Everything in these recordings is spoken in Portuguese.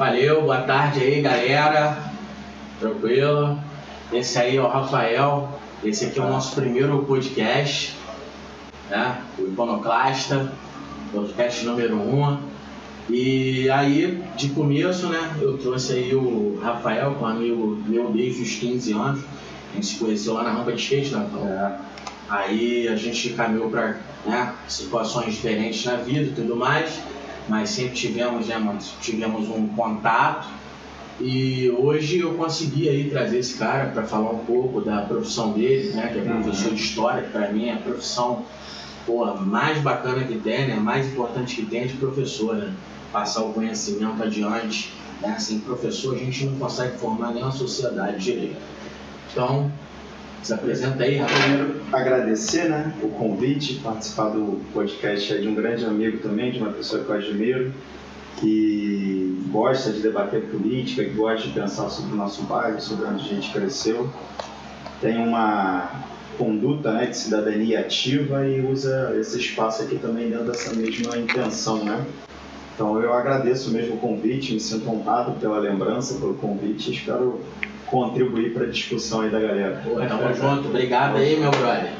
Valeu, boa tarde aí, galera. Tranquilo? Esse aí é o Rafael. Esse aqui é o nosso primeiro podcast, né? O Iconoclasta, podcast número 1. E aí, de começo, né? Eu trouxe aí o Rafael, com um amigo meu desde os 15 anos. A gente se conheceu lá na rampa de skate, né? Aí a gente caminhou para, né, situações diferentes na vida e tudo mais, mas sempre tivemos, né, tivemos um contato. E hoje eu consegui aí trazer esse cara para falar um pouco da profissão dele, né, que é professor de história, que para mim é a profissão mais bacana que tem, né, mais importante que tem, de professor, né, passar o conhecimento adiante, né, sem professor a gente não consegue formar nenhuma sociedade direito. Então, se apresenta aí, Rafael. Primeiro, agradecer, né, o convite, participar do podcast aí de um grande amigo também, de uma pessoa que eu admiro, que gosta de debater política, que gosta de pensar sobre o nosso bairro, sobre onde a gente cresceu. Tem uma conduta, né, de cidadania ativa e usa esse espaço aqui também dentro dessa mesma intenção, né? Então eu agradeço mesmo o convite, me sinto honrado pela lembrança, pelo convite e espero contribuir para a discussão aí da galera. Tamo junto, obrigado aí, meu brother.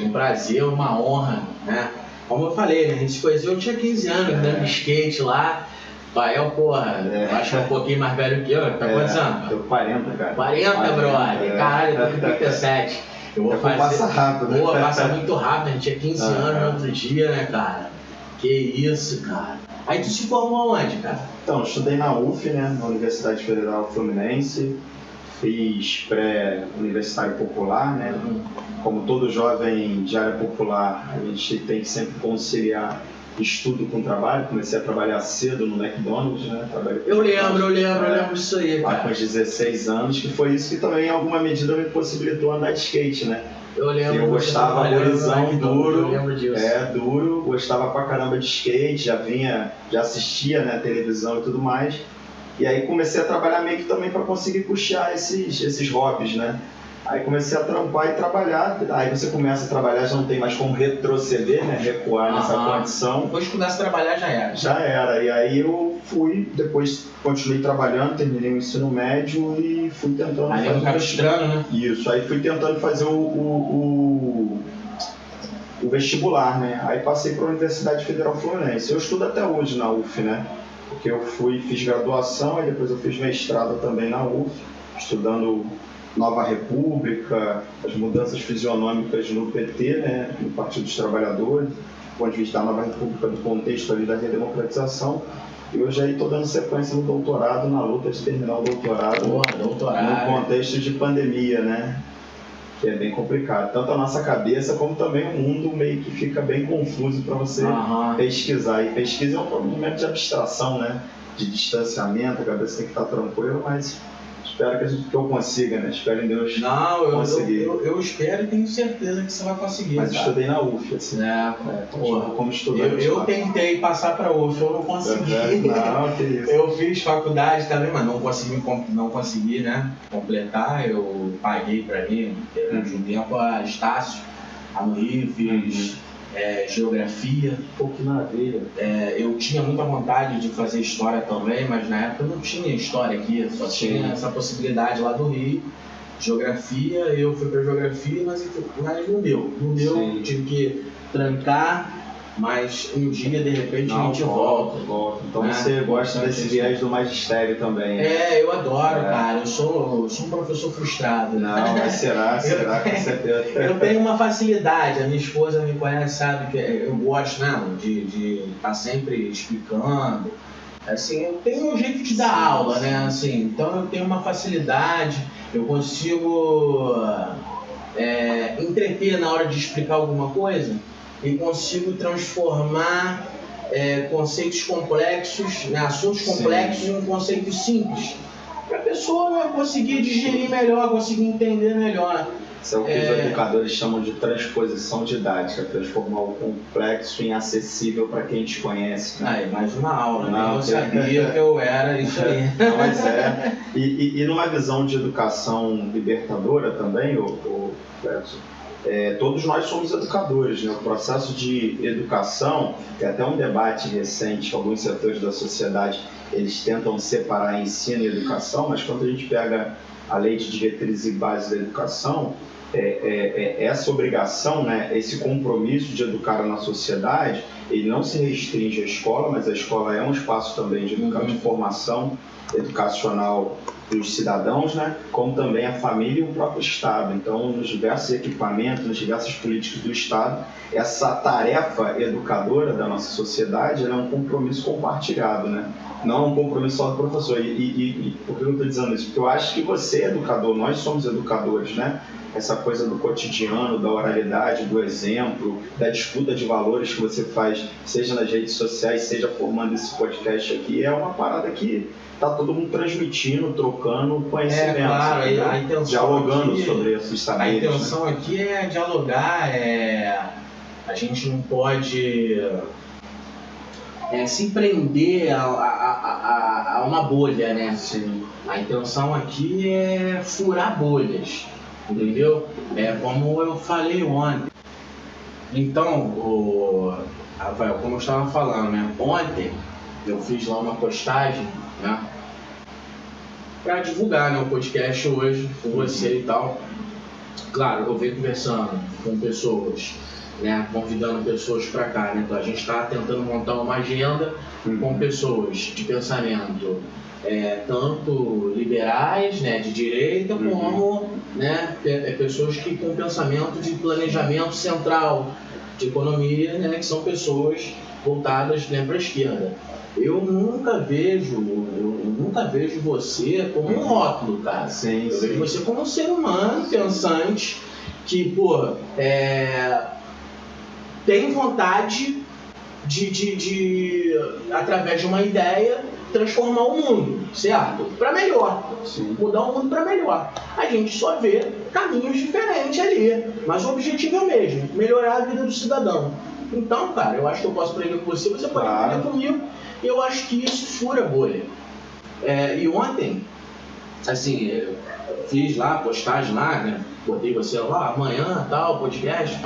Um prazer, uma honra, né? Como eu falei, né? A gente se conheceu, eu tinha 15 anos, dando skate lá. Rafael, eu acho que é um pouquinho mais velho que eu. Tá quantos anos? Tô 40, cara. 40, brother. Caralho, eu tô com 37. Eu vou fazer. Passa rápido, né? Passa muito rápido. A gente tinha 15 anos no outro dia, né, cara? Que isso, cara. Aí tu se formou onde, cara? Então, eu estudei na UF, né? Na Universidade Federal Fluminense. Fiz pré-universitário popular, né? Como todo jovem de área popular, a gente tem que sempre conciliar estudo com trabalho. Comecei a trabalhar cedo no McDonald's, né? Eu lembro disso aí, cara. Com 16 anos, que foi isso que também, em alguma medida, me possibilitou andar de skate, né? Eu lembro. Eu gostava, horizão duro, eu lembro disso. Duro, gostava pra caramba de skate, já assistia, né, televisão e tudo mais. E aí comecei a trabalhar meio que também para conseguir custear esses hobbies, né? Aí comecei a trampar e trabalhar, aí você começa a trabalhar, já não tem mais como retroceder, né? Recuar nessa condição. Depois que começa a trabalhar já era. Já era, e aí eu fui, depois continuei trabalhando, terminei o ensino médio e fui tentando fazer... Aí capistrano, né? Isso, aí fui tentando fazer o vestibular, né? Aí passei para a Universidade Federal Fluminense. Eu estudo até hoje na UF, né? Porque eu fiz graduação e depois eu fiz mestrado também na UF, estudando Nova República, as mudanças fisionômicas no PT, né, no Partido dos Trabalhadores, do ponto de vista da Nova República, do contexto ali da redemocratização. E hoje aí estou dando sequência no doutorado, na luta de terminar o doutorado no contexto de pandemia, né? Que é bem complicado. Tanto a nossa cabeça como também o mundo meio que fica bem confuso para você pesquisar. E pesquisa é um momento de abstração, né? De distanciamento, a cabeça tem que estar tranquila, mas espero que eu consiga, né? Espero em Deus conseguir. Eu espero e tenho certeza que você vai conseguir. Mas estudei na UF, assim. Como estudante. Eu tentei passar para UF, eu não consegui. Não, que isso. Eu fiz faculdade também, mas não consegui, né, completar. Eu paguei para mim, de um tempo, a Estácio, lá no Rio, fiz geografia. Pô, que maravilha. Eu tinha muita vontade de fazer história também, mas na época não tinha história aqui, só tinha essa possibilidade lá do Rio. Geografia, eu fui para geografia, mas não deu. Tive que trancar, mas um dia de repente a gente volta. Então você gosta desse viés do magistério também. Eu adoro, cara. Eu sou um professor frustrado. Não, mas será, com certeza. Eu tenho uma facilidade, a minha esposa me conhece, sabe que eu gosto, né, de estar sempre explicando. Assim, eu tenho um jeito de dar aula, né? Assim, então eu tenho uma facilidade, eu consigo entreter na hora de explicar alguma coisa e consigo transformar conceitos complexos, né, assuntos complexos em um conceito simples, para a pessoa conseguir digerir melhor, conseguir entender melhor. Isso é o que os educadores chamam de transposição didática, transformar o complexo em acessível para quem te conhece. Né? Mais uma aula, né? Eu sabia que eu era isso aí. Não, mas E numa visão de educação libertadora também, todos nós somos educadores, né? O processo de educação, tem até um debate recente com alguns setores da sociedade eles tentam separar ensino e educação, mas quando a gente pega a lei de diretrizes e bases da educação, essa obrigação, né, esse compromisso de educar na sociedade, ele não se restringe à escola, mas a escola é um espaço também de formação educacional dos cidadãos, né, como também a família e o próprio Estado. Então, nos diversos equipamentos, nas diversas políticas do Estado, essa tarefa educadora da nossa sociedade, ela é um compromisso compartilhado, né? Não um compromisso só do professor. E por que eu estou dizendo isso? Porque eu acho que você é educador, nós somos educadores, né? Essa coisa do cotidiano, da oralidade, do exemplo, da disputa de valores que você faz, seja nas redes sociais, seja formando esse podcast aqui, é uma parada que está todo mundo transmitindo, trocando conhecimento, claro, a intenção dialogando aqui, sobre esses saberes. A intenção, né, aqui é dialogar, a gente não pode se prender a uma bolha, né? Sim. A intenção aqui é furar bolhas, entendeu? Como eu falei ontem. Então, Rafael, como eu estava falando, né? Ontem eu fiz lá uma postagem, né, para divulgar, né, o podcast hoje com você e tal. Claro, eu venho conversando com pessoas, né, convidando pessoas para cá, né? Então a gente está tentando montar uma agenda com pessoas de pensamento tanto liberais, né, de direita, como, né, pessoas que com pensamento de planejamento central, de economia, né, que são pessoas voltadas, né, para a esquerda. Eu nunca vejo você como um rótulo, cara. Sim, eu vejo você como um ser humano pensante que, tem vontade de através de uma ideia, transformar o mundo, certo? Para melhor. Sim. Mudar o mundo para melhor. A gente só vê caminhos diferentes ali, mas o objetivo é o mesmo, melhorar a vida do cidadão. Então, cara, eu acho que eu posso aprender com você, você pode aprender comigo, e eu acho que isso fura a bolha. E ontem, assim, eu fiz lá a postagem lá, né? Botei você lá, amanhã, tal, podcast,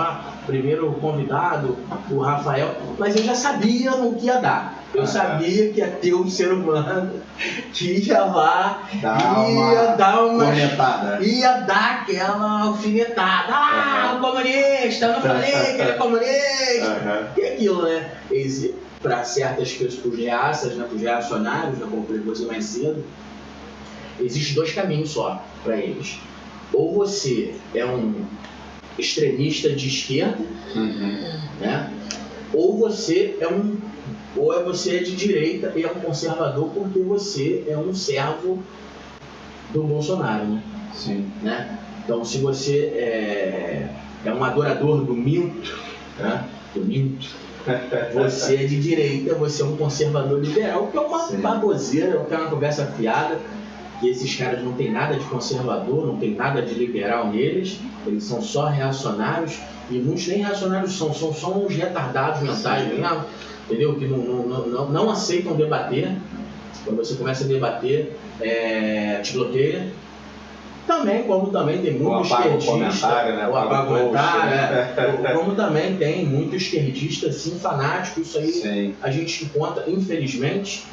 primeiro convidado, o Rafael, mas eu já sabia no que ia dar. Eu sabia que ia ter um ser humano que ia lá, ia dar aquela alfinetada. Comunista, eu não falei que ele é comunista. E aquilo, né? Para certas pessoas, para os reaças, né, para os reacionários, né, como eu falei com você mais cedo, existem dois caminhos só para eles. Ou você é um extremista de esquerda, né? Ou você é de direita e é um conservador porque você é um servo do Bolsonaro, né? Sim. Né? Então, se você é um adorador do minto, né? Você é de direita, você é um conservador liberal, que é uma baboseira, que é uma conversa fiada, que esses caras não tem nada de conservador, não tem nada de liberal neles, eles são só reacionários, e muitos nem reacionários são só uns retardados mentais mesmo, entendeu? Que não aceitam debater. Quando você começa a debater, te bloqueia. Também, como também tem muito esquerdista, né? Como também tem muito esquerdista, assim, fanático, isso aí a gente encontra, infelizmente.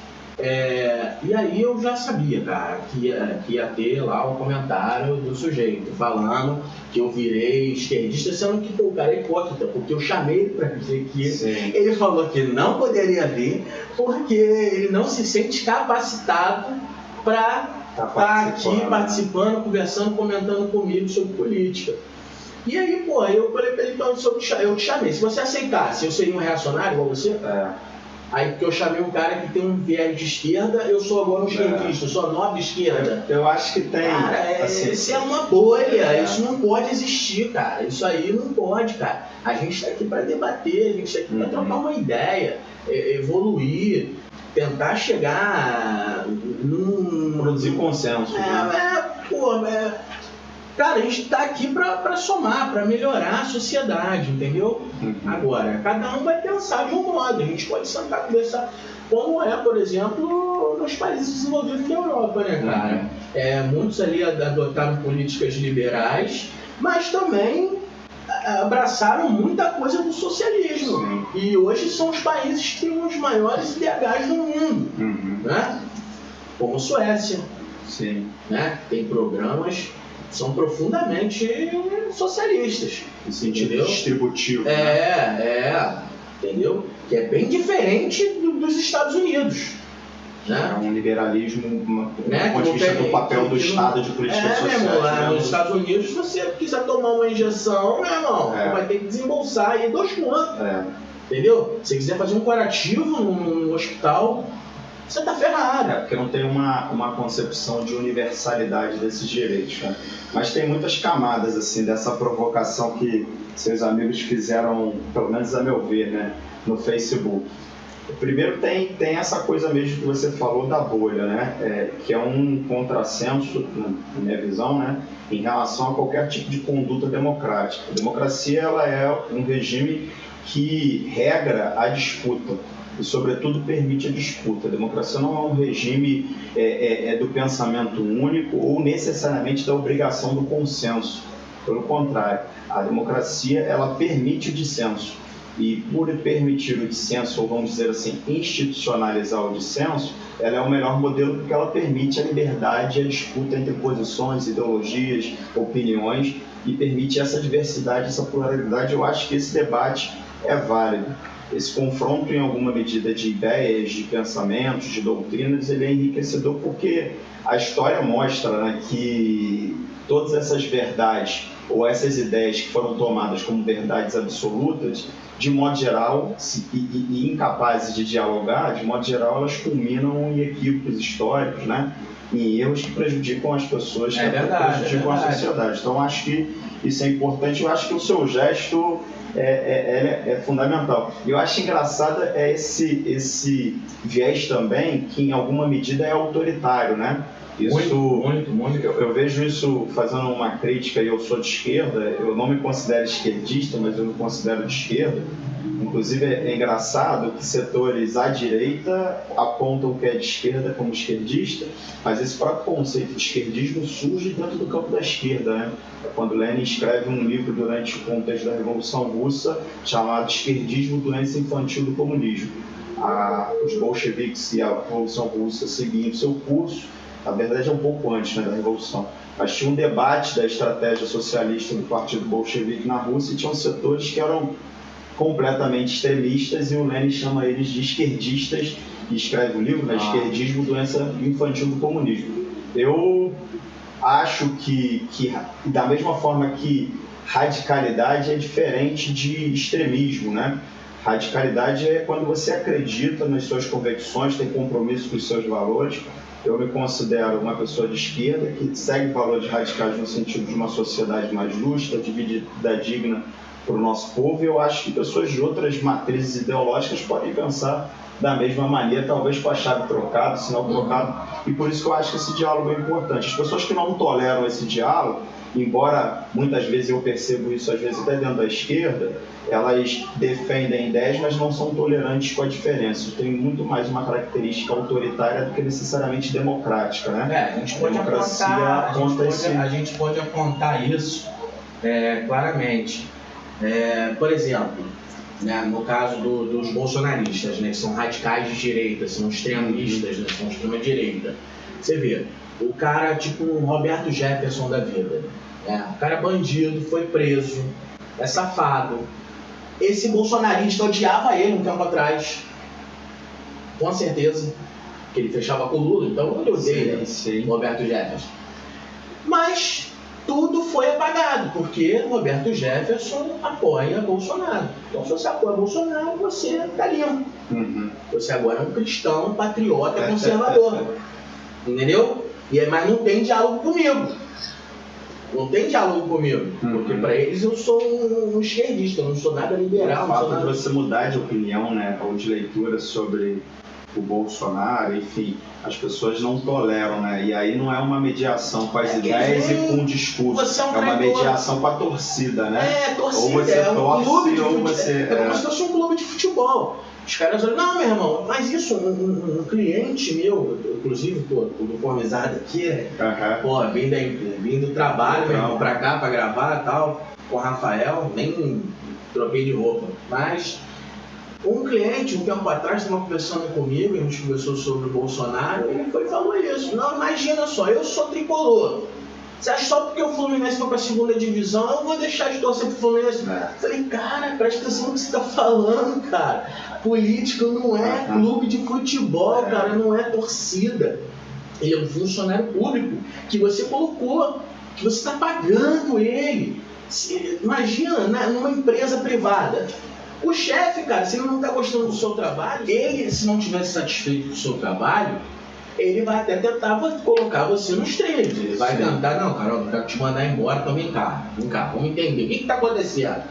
E aí eu já sabia, cara, que ia ter lá um comentário do sujeito falando que eu virei esquerdista, sendo que o cara é hipócrita, porque eu chamei ele para dizer que ele falou que não poderia vir, porque ele não se sente capacitado para estar aqui participando, conversando, comentando comigo sobre política. E aí, eu falei pra ele, então, eu te chamei. Se você aceitasse, eu seria um reacionário igual você? Aí, porque eu chamei um cara que tem um viés de esquerda, eu sou agora um esquerdista, eu sou a nova esquerda. Eu acho que tem. Cara, isso é uma bolha, isso não pode existir, cara. Isso aí não pode, cara. A gente tá aqui para debater, a gente tá aqui para trocar uma ideia, evoluir, tentar chegar produzir consenso. Cara, a gente está aqui para somar, para melhorar a sociedade, entendeu? Agora, cada um vai pensar de um modo, a gente pode sentar e conversar, como por exemplo, nos países desenvolvidos da Europa, né, cara? Muitos ali adotaram políticas liberais, mas também abraçaram muita coisa do socialismo. E hoje são os países que têm os maiores IDHs do mundo, né? Como Suécia. Sim. Né? Tem programas que são profundamente socialistas. Em sentido entendeu? distributivo. Entendeu? Que é bem diferente dos Estados Unidos. Né? É um liberalismo, né? do ponto de vista do papel do Estado de políticas sociais. Meu irmão, lá nos Estados Unidos, se você quiser tomar uma injeção, meu irmão, você vai ter que desembolsar aí 2 contos. Entendeu? Se você quiser fazer um curativo num hospital, você tá ferrado. Porque não tem uma concepção de universalidade desses direitos, né? Mas tem muitas camadas, assim, dessa provocação que seus amigos fizeram, pelo menos a meu ver, né, no Facebook. Primeiro tem essa coisa mesmo que você falou da bolha, né? Que é um contrassenso, na minha visão, né, em relação a qualquer tipo de conduta democrática. A democracia, ela é um regime que regra a disputa e, sobretudo, permite a disputa. A democracia não é um regime do pensamento único ou necessariamente da obrigação do consenso. Pelo contrário, a democracia, ela permite o dissenso. E por permitir o dissenso, ou vamos dizer assim, institucionalizar o dissenso, ela é o melhor modelo porque ela permite a liberdade e a disputa entre posições, ideologias, opiniões, e permite essa diversidade, essa pluralidade. Eu acho que esse debate é válido. Esse confronto, em alguma medida, de ideias, de pensamentos, de doutrinas, ele é enriquecedor porque a história mostra, né, que todas essas verdades ou essas ideias que foram tomadas como verdades absolutas, de modo geral, e incapazes de dialogar, de modo geral, elas culminam em equívocos históricos, né? Em erros que prejudicam as pessoas, que prejudicam a sociedade. Então, acho que isso é importante. Eu acho que o seu gesto é fundamental. E eu acho engraçado esse viés também, que em alguma medida é autoritário, né? Isso, muito. Eu vejo isso fazendo uma crítica, e eu sou de esquerda, eu não me considero esquerdista, mas eu me considero de esquerda. Inclusive é engraçado que setores à direita apontam o que é de esquerda como esquerdista, mas esse próprio conceito de esquerdismo surge dentro do campo da esquerda, né? Quando Lenin escreve um livro durante o contexto da Revolução Russa chamado Esquerdismo, Doença Infantil do Comunismo. Os bolcheviques e a Revolução Russa seguiam seu curso. Na verdade é um pouco antes, né, da Revolução, mas tinha um debate da estratégia socialista do Partido Bolchevique na Rússia e tinham setores que eram completamente extremistas e o Lenin chama eles de esquerdistas e escreve um livro, né, Esquerdismo, Doença Infantil do Comunismo. Eu acho que da mesma forma que radicalidade é diferente de extremismo, né? Radicalidade é quando você acredita nas suas convicções, tem compromisso com os seus valores. Eu me considero uma pessoa de esquerda que segue valores radicais no sentido de uma sociedade mais justa, de vida digna para o nosso povo, e eu acho que pessoas de outras matrizes ideológicas podem pensar da mesma maneira, talvez com a chave trocada, o sinal trocado, e por isso que eu acho que esse diálogo é importante. As pessoas que não toleram esse diálogo, embora muitas vezes eu percebo isso, às vezes até dentro da esquerda, elas defendem ideias, mas não são tolerantes com a diferença. Tem muito mais uma característica autoritária do que necessariamente democrática, né? A gente pode apontar isso claramente. Por exemplo, né, no caso dos bolsonaristas, né, que são radicais de direita, são extremistas, né, são extrema-direita. Você vê, o cara tipo um Roberto Jefferson da vida, né, o cara é bandido, foi preso, é safado. Esse bolsonarista odiava ele um tempo atrás, com certeza, que ele fechava com o Lula, então ele odeia Roberto Jefferson. Mas tudo foi apagado, porque Roberto Jefferson apoia Bolsonaro. Então, se você apoia Bolsonaro, você está limpo. Você agora é um cristão, patriota, conservador. Entendeu? Mas não tem diálogo comigo. Porque para eles eu sou um esquerdista, eu não sou nada liberal. O fato de você mudar de opinião, né, ou de leitura sobre o Bolsonaro, enfim, as pessoas não toleram, né? E aí não é uma mediação com as ideias e com o discurso, é uma mediação com a torcida, né? Torcida, ou você torce ou você... É como se fosse um clube de futebol. Os caras olham, não, meu irmão, mas isso, um cliente meu, inclusive, tô uniformizado aqui, né? Vim do trabalho, mesmo, pra cá, pra gravar e tal, com o Rafael, nem troquei de roupa, mas Um cliente, um tempo atrás, estava conversando comigo, a gente conversou sobre o Bolsonaro, ele foi e falou isso. Não, imagina só, eu sou tricolor. Você acha só porque o Fluminense foi para a segunda divisão, eu vou deixar de torcer pro Fluminense? Falei, cara, presta atenção no que você tá falando, cara. Político não é clube de futebol, cara, não é torcida. Ele é um funcionário público que você colocou, que você está pagando ele. Imagina, né, numa empresa privada. O chefe, cara, se ele não está gostando do seu trabalho, ele, se não estiver satisfeito com o seu trabalho, ele vai até tentar colocar você nos trilhos. Ele vai tentar, não, Carol, não quero te mandar embora, então vem cá, vamos entender. O que está acontecendo?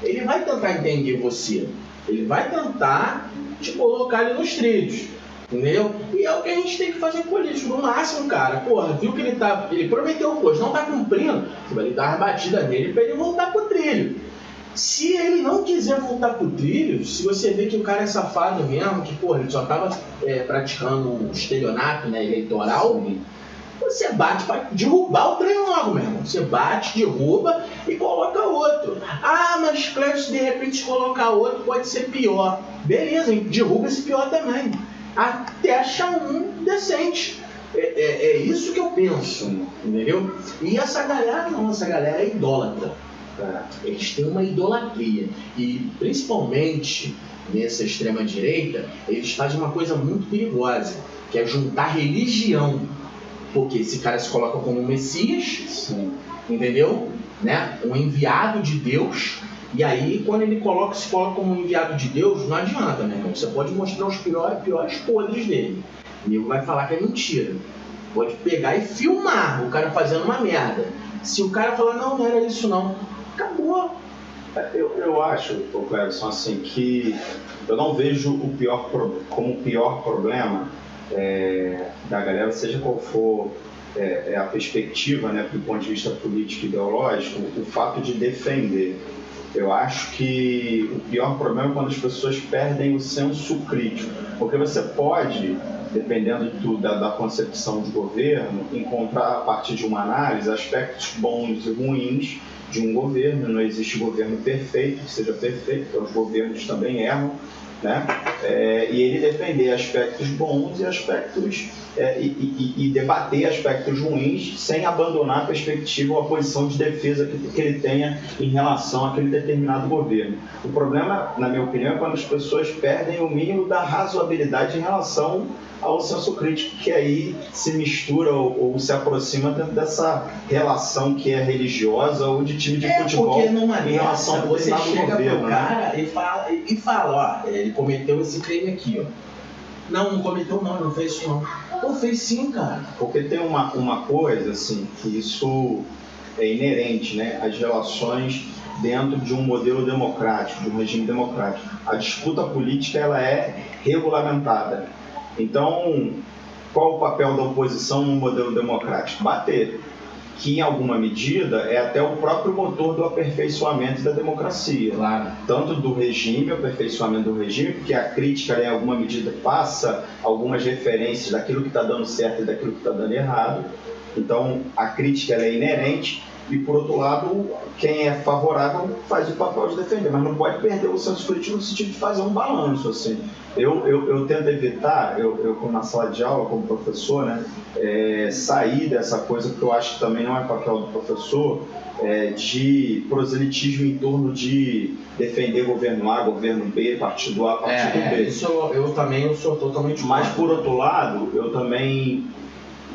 Ele vai tentar entender você. Ele vai tentar te colocar ali nos trilhos. Entendeu? E é o que a gente tem que fazer com político. No máximo, cara, porra, viu que ele prometeu coisa, não tá cumprindo, você vai dar uma batida nele pra ele voltar pro trilho. Se ele não quiser voltar pro trilho, se você vê que o cara é safado mesmo, que porra, ele só tava praticando um estelionato, né, eleitoral, você bate para derrubar o trem logo, meu irmão. Você bate, derruba e coloca outro. Ah, mas Clécio, se de repente colocar outro pode ser pior. Beleza, derruba esse pior também. Até achar um decente. É isso que eu penso, entendeu? E essa galera não, essa galera é idólatra. Eles têm uma idolatria. E principalmente nessa extrema direita, eles fazem uma coisa muito perigosa, que é juntar religião. Porque esse cara se coloca como um Messias, entendeu? Né? Um enviado de Deus. E aí, quando ele se coloca como um enviado de Deus, não adianta, né, irmão? Você pode mostrar os piores podres dele. E ele vai falar que é mentira. Pode pegar e filmar o cara fazendo uma merda. Se o cara falar, não era isso não, acabou. Eu acho, Clebson, assim, que eu não vejo como o pior problema da galera, seja qual for a perspectiva, né, do ponto de vista político e ideológico, o fato de defender. Eu acho que o pior problema é quando as pessoas perdem o senso crítico, porque você pode, dependendo da concepção de governo, encontrar a partir de uma análise aspectos bons e ruins de um governo. Não existe governo perfeito, que seja perfeito, porque os governos também erram, né? E ele defender aspectos bons e aspectos e debater aspectos ruins sem abandonar a perspectiva ou a posição de defesa que ele tenha em relação àquele determinado governo. O problema, na minha opinião, é quando as pessoas perdem o mínimo da razoabilidade em relação ao senso crítico, que aí se mistura ou se aproxima dentro dessa relação que é religiosa ou de time de futebol porque numa em relação ao você chega governo, pro cara, né? e fala, ó, ele cometeu esse crime aqui, ó. Não cometeu não, ele não fez isso não. Pô, fez sim, cara. Porque tem uma coisa, assim, que isso é inerente, né, às relações dentro de um modelo democrático, de um regime democrático. A disputa política, ela é regulamentada. Então, qual o papel da oposição no modelo democrático? Bater, que em alguma medida é até o próprio motor do aperfeiçoamento da democracia. Claro. Tanto do regime, o aperfeiçoamento do regime, porque a crítica, em alguma medida, passa algumas referências daquilo que está dando certo e daquilo que está dando errado. Então, a crítica, ela é inerente. E, por outro lado, quem é favorável faz o papel de defender, mas não pode perder o senso crítico no sentido de fazer um balanço, assim. Eu tento evitar, eu na sala de aula, como professor, né, sair dessa coisa, porque eu acho que também não é papel do professor, de proselitismo em torno de defender governo A, governo B, partido A, partido B. Isso eu sou totalmente... Mas, por outro lado, eu também,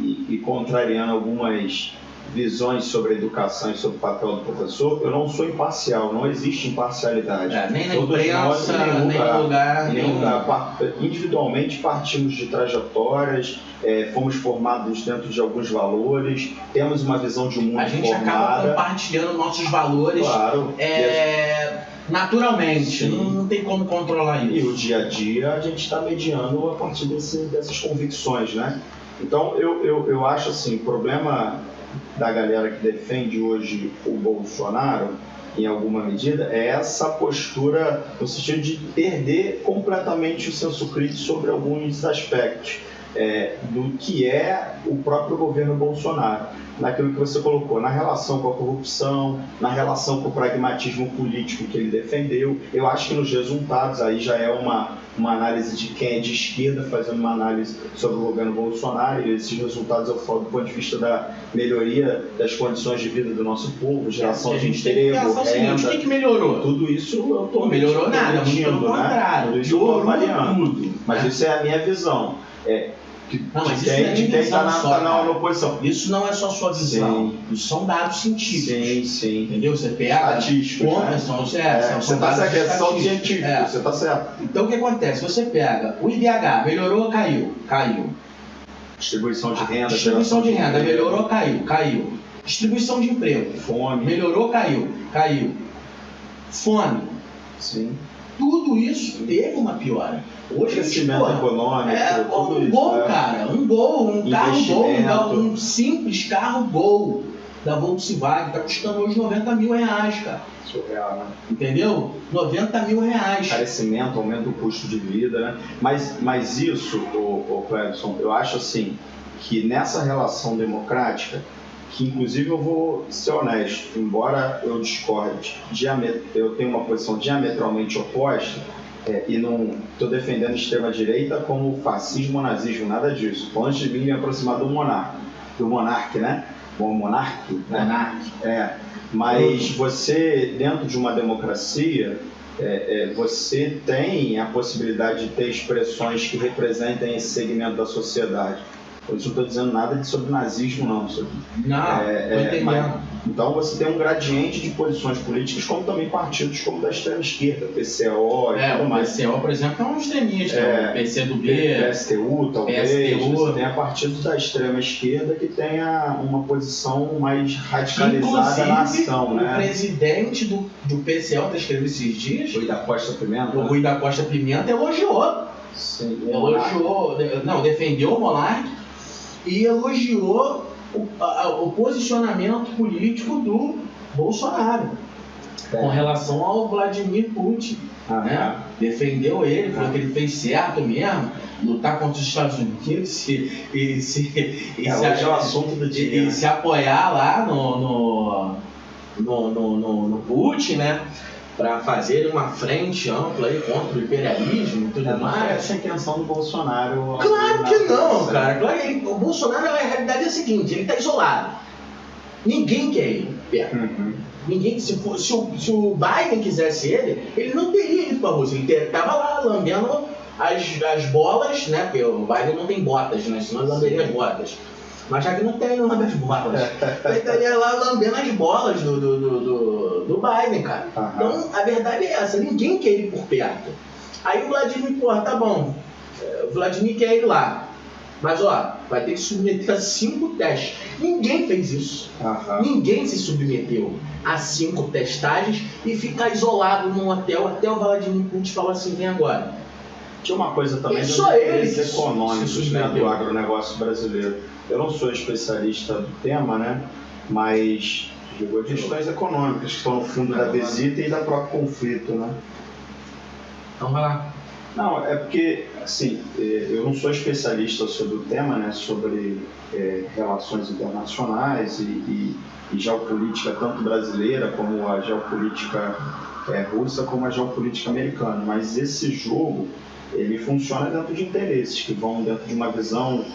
e contrariando algumas visões sobre a educação e sobre o papel do professor, eu não sou imparcial, não existe imparcialidade. Nem na imprensa, nem no lugar. Individualmente partimos de trajetórias, fomos formados dentro de alguns valores, temos uma visão de mundo formada. A gente acaba compartilhando nossos valores, claro, naturalmente, não tem como controlar isso. E o dia a dia a gente está mediando a partir dessas convicções, né? Então eu acho assim, o problema da galera que defende hoje o Bolsonaro, em alguma medida, é essa postura no sentido de perder completamente o senso crítico sobre alguns aspectos. do que é o próprio governo Bolsonaro, naquilo que você colocou, na relação com a corrupção, na relação com o pragmatismo político que ele defendeu. Eu acho que nos resultados aí já é uma análise de quem é de esquerda, fazendo uma análise sobre o governo Bolsonaro, e esses resultados eu falo do ponto de vista da melhoria das condições de vida do nosso povo, geração de emprego, renda. O que melhorou? Tudo isso eu estou melhorou nada, muito pelo contrário. Tudo isso eu estou avaliando. Tudo, mas isso é a minha visão. De quem está na oposição. Isso não é só sua visão. Sim. Isso são dados científicos. Sim. Entendeu? Você pega. Estatísticos. Você está certo. São científicos. Você está certo. Então o que acontece? Você pega o IDH, melhorou ou caiu? Caiu. Distribuição de renda. Distribuição de renda, melhorou ou caiu? Caiu. Distribuição de emprego. Fome. Melhorou ou caiu? Caiu. Fome. Sim. Tudo isso teve uma piora. Hoje crescimento econômico, tudo um isso, gol, cara. Um gol, um carro Gol, um simples carro Gol da Volkswagen, tá custando hoje 90 mil reais, cara. Surreal, né? Entendeu? 90 mil reais. Carecimento, aumento do custo de vida, né? Mas isso, Clebson, eu acho assim, que nessa relação democrática, que inclusive eu vou ser honesto, embora eu discorde, eu tenho uma posição diametralmente oposta, e não estou defendendo extrema-direita como fascismo ou nazismo, nada disso. Estou antes de mim me aproximar do monarca, né? Bom, monarca. Mas você, dentro de uma democracia, você tem a possibilidade de ter expressões que representem esse segmento da sociedade. Eu não estou dizendo nada sobre nazismo, não. Não, estou entendendo. Então você tem um gradiente de posições políticas, como também partidos como da extrema esquerda, PCO e tudo mais. O PCO, por exemplo, é um extremista, o PCdoB, PSTU, talvez. Você tem partidos da extrema esquerda que tenha uma posição mais radicalizada na ação, né? O presidente do PCO, está escrevendo esses dias, Rui da Costa Pimenta. O Rui da Costa Pimenta elogiou. Sim, defendeu o monarca e elogiou o posicionamento político do Bolsonaro com relação ao Vladimir Putin. Né? Defendeu ele, falou que ele fez certo mesmo, lutar contra os Estados Unidos e se apoiar lá no Putin, né? Para fazer uma frente ampla aí contra o imperialismo e tudo mais. Essa é a intenção do Bolsonaro. Claro que não, cara. Claro que o Bolsonaro, a realidade é a seguinte, ele está isolado. Ninguém quer ele perto. Ninguém, se o Biden quisesse ele não teria ido para a Rússia. Ele estava lá lambendo as bolas, né? Porque o Biden não tem botas, né? Senão ele lamberia as botas. Mas já que não tem, não lambe as bolas. Ele estaria lá lambendo as bolas do Biden, cara. Então, a verdade é essa. Ninguém quer ir por perto. Aí o Vladimir, tá bom. O Vladimir quer ir lá. Mas, vai ter que submeter a 5 testes. Ninguém fez isso. Ninguém se submeteu a 5 testagens e ficar isolado num hotel até o Vladimir Putin falar assim, vem agora. Tinha uma coisa também dos interesses econômicos, né, do agronegócio brasileiro. Eu não sou especialista do tema, né, mas digo questões econômicas que estão no fundo da visita e da próprio conflito, né? Então vai lá. Não, é porque, assim, eu não sou especialista sobre o tema, né, sobre relações internacionais e geopolítica tanto brasileira como a geopolítica russa como a geopolítica americana, mas esse jogo ele funciona dentro de interesses que vão dentro de uma visão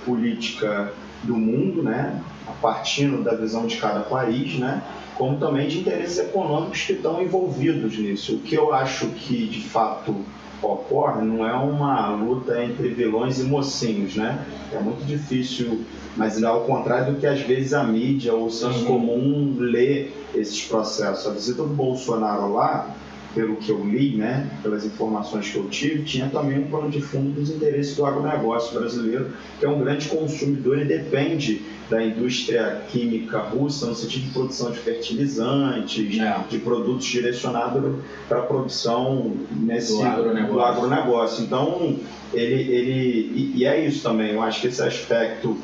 política do mundo, né, a partir da visão de cada país, né, como também de interesses econômicos que estão envolvidos nisso. O que eu acho que de fato ocorre não é uma luta entre vilões e mocinhos, né? É muito difícil, mas ao contrário do que às vezes a mídia ou o senso comum lê esses processos. A visita do Bolsonaro lá, pelo que eu li, né, pelas informações que eu tive, tinha também um plano de fundo dos interesses do agronegócio brasileiro, que é um grande consumidor e depende da indústria química russa no sentido de produção de fertilizantes, de produtos direcionados para a produção do agronegócio. Então, e é isso também, eu acho que esse aspecto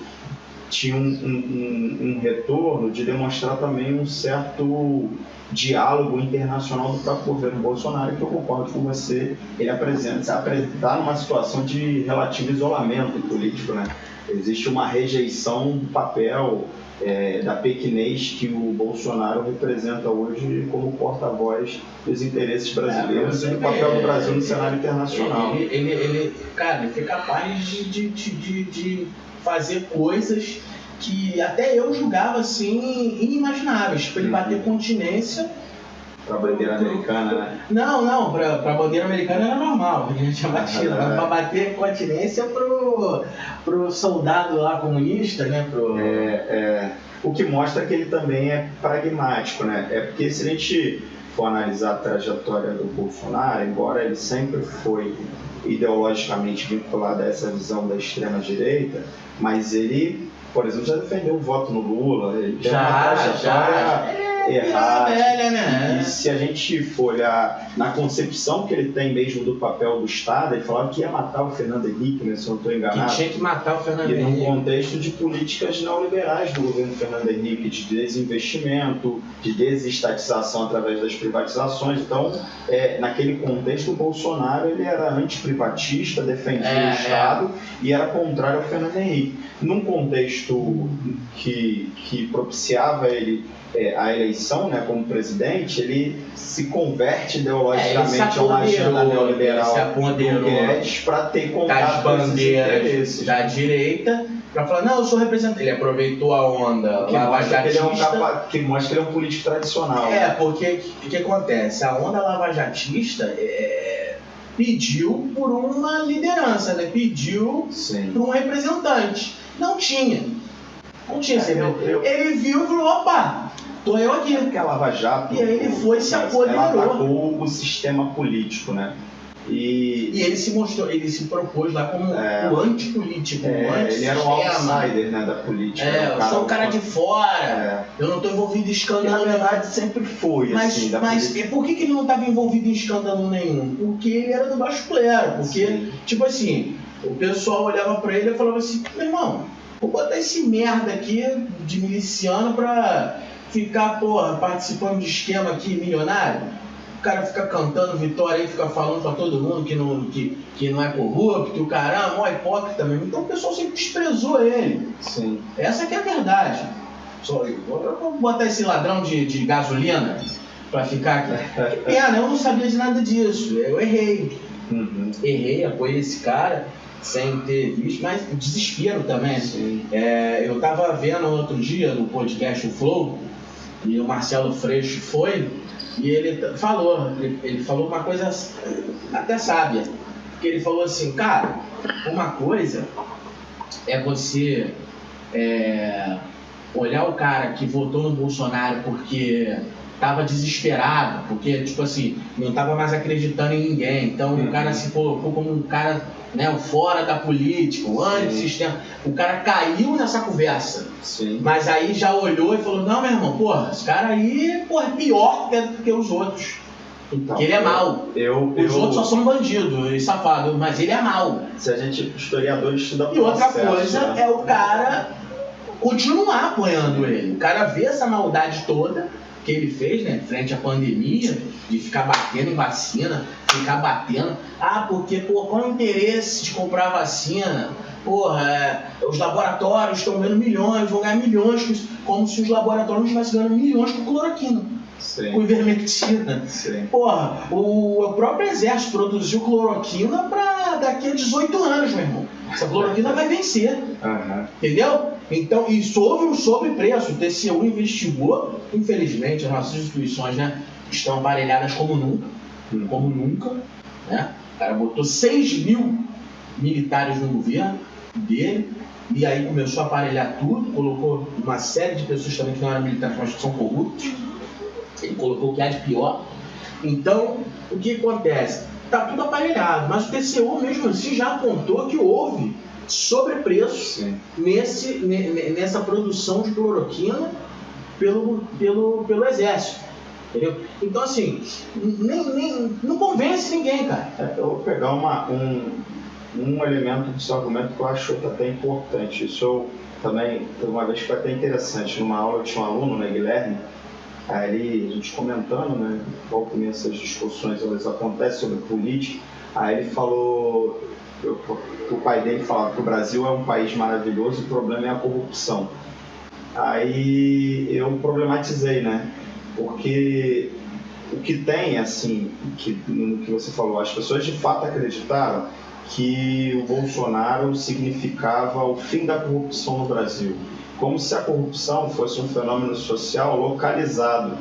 tinha um retorno de demonstrar também um certo diálogo internacional do próprio governo Bolsonaro, que eu concordo com você, ele está numa situação de relativo isolamento político, né? Existe uma rejeição do papel da pequinez que o Bolsonaro representa hoje como porta-voz dos interesses brasileiros e do papel do Brasil no cenário internacional. Cara, ele foi capaz de fazer coisas que até eu julgava assim inimagináveis, para ele bater continência. Para a bandeira americana, né? Não, para a bandeira americana era normal, a gente tinha batido, mas para bater continência pro soldado lá comunista, né? O que mostra que ele também é pragmático, né? É porque se a gente for analisar a trajetória do Bolsonaro, embora ele sempre foi ideologicamente vinculado a essa visão da extrema-direita, mas ele, por exemplo, já defendeu o voto no Lula, ele tem uma trajetória errada. Né? E se a gente for olhar na concepção que ele tem mesmo do papel do Estado, ele falava que ia matar o Fernando Henrique, né, se eu não estou enganado. Que tinha que matar o Fernando Henrique. E num contexto de políticas neoliberais do governo Fernando Henrique, de desinvestimento, de desestatização através das privatizações. Então, naquele contexto, o Bolsonaro ele era antiprivatista, defendia o Estado e era contrário ao Fernando Henrique. Num contexto que propiciava ele a eleição, né, como presidente, ele se converte ideologicamente a uma agenda neoliberal do Guedes para ter contato com esses interesses da direita, para falar, não, eu sou representante. Ele aproveitou a onda lavajatista. Que mostra que ele é um político tradicional. Porque o que acontece? A onda lavajatista pediu por uma liderança, né? Pediu por um representante. Não tinha. Ele viu e falou, opa, tô eu aqui. Que a Lava Jato, e aí ele foi se apoderou. Ela atacou o sistema político, né? E ele se mostrou, ele se propôs lá como o antipolítico. Ele era um outsider, né, da política. Eu sou um cara de fora, eu não estou envolvido em escândalo. Na verdade sempre foi assim. Mas por que ele não estava envolvido em escândalo nenhum? Porque ele era do baixo clero. Porque, tipo assim, o pessoal olhava pra ele e falava assim, meu irmão, vou botar esse merda aqui de miliciano pra ficar, participando de esquema aqui milionário. O cara fica cantando vitória aí, fica falando pra todo mundo que não é corrupto, o caramba, mó hipócrita mesmo. Então o pessoal sempre desprezou ele. Sim. Essa que é a verdade. Eu vou botar esse ladrão de gasolina pra ficar aqui. Que pena, eu não sabia de nada disso. Eu errei. Errei, apoiei esse cara sem ter visto, mas desespero também. Eu tava vendo outro dia no podcast O Flow, e o Marcelo Freixo foi, e ele falou uma coisa até sábia, porque ele falou assim, cara, uma coisa é você olhar o cara que votou no Bolsonaro porque estava desesperado, porque, tipo assim, não estava mais acreditando em ninguém, então o cara se colocou como um cara, né, fora da política, o antissistema, o cara caiu nessa conversa. Sim. Mas aí já olhou e falou, não, meu irmão, esse cara aí, é pior que os outros. Então, ele é mau. Os outros só são bandidos e safados, mas ele é mau. Se a gente, historiador, estuda processo, e outra coisa é o cara continuar apoiando ele. O cara vê essa maldade toda que ele fez, né, frente à pandemia, de ficar batendo em vacina, ficar batendo, porque, qual é o interesse de comprar vacina? Os laboratórios estão ganhando milhões, vão ganhar milhões, como se os laboratórios estivessem ganhando milhões com cloroquina, com ivermectina. O próprio exército produziu cloroquina para daqui a 18 anos, meu irmão. Essa cloroquina vai vencer, entendeu? Então, isso houve um sobrepreço. O TCU investigou, infelizmente, as nossas instituições, né, estão aparelhadas como nunca, né? O cara botou 6 mil militares no governo dele, e aí começou a aparelhar tudo, colocou uma série de pessoas também que não eram militares, mas que são corruptos. Ele colocou o que há de pior. Então, o que acontece? Está tudo aparelhado, mas o TCU mesmo assim já apontou que houve sobrepreço nessa produção de cloroquina pelo exército. Entendeu? Então, assim, não convence ninguém, cara. Eu vou pegar um elemento do seu argumento que eu acho até importante. Isso eu também, uma vez que foi até interessante, numa aula eu tinha um aluno, né, Guilherme, aí a gente comentando, né, qual que essas discussões elas acontecem sobre política, aí ele falou, o pai dele falava que o Brasil é um país maravilhoso e o problema é a corrupção. Aí eu problematizei, né, porque o que tem, assim, no que você falou, as pessoas de fato acreditaram que o Bolsonaro significava o fim da corrupção no Brasil, como se a corrupção fosse um fenômeno social localizado.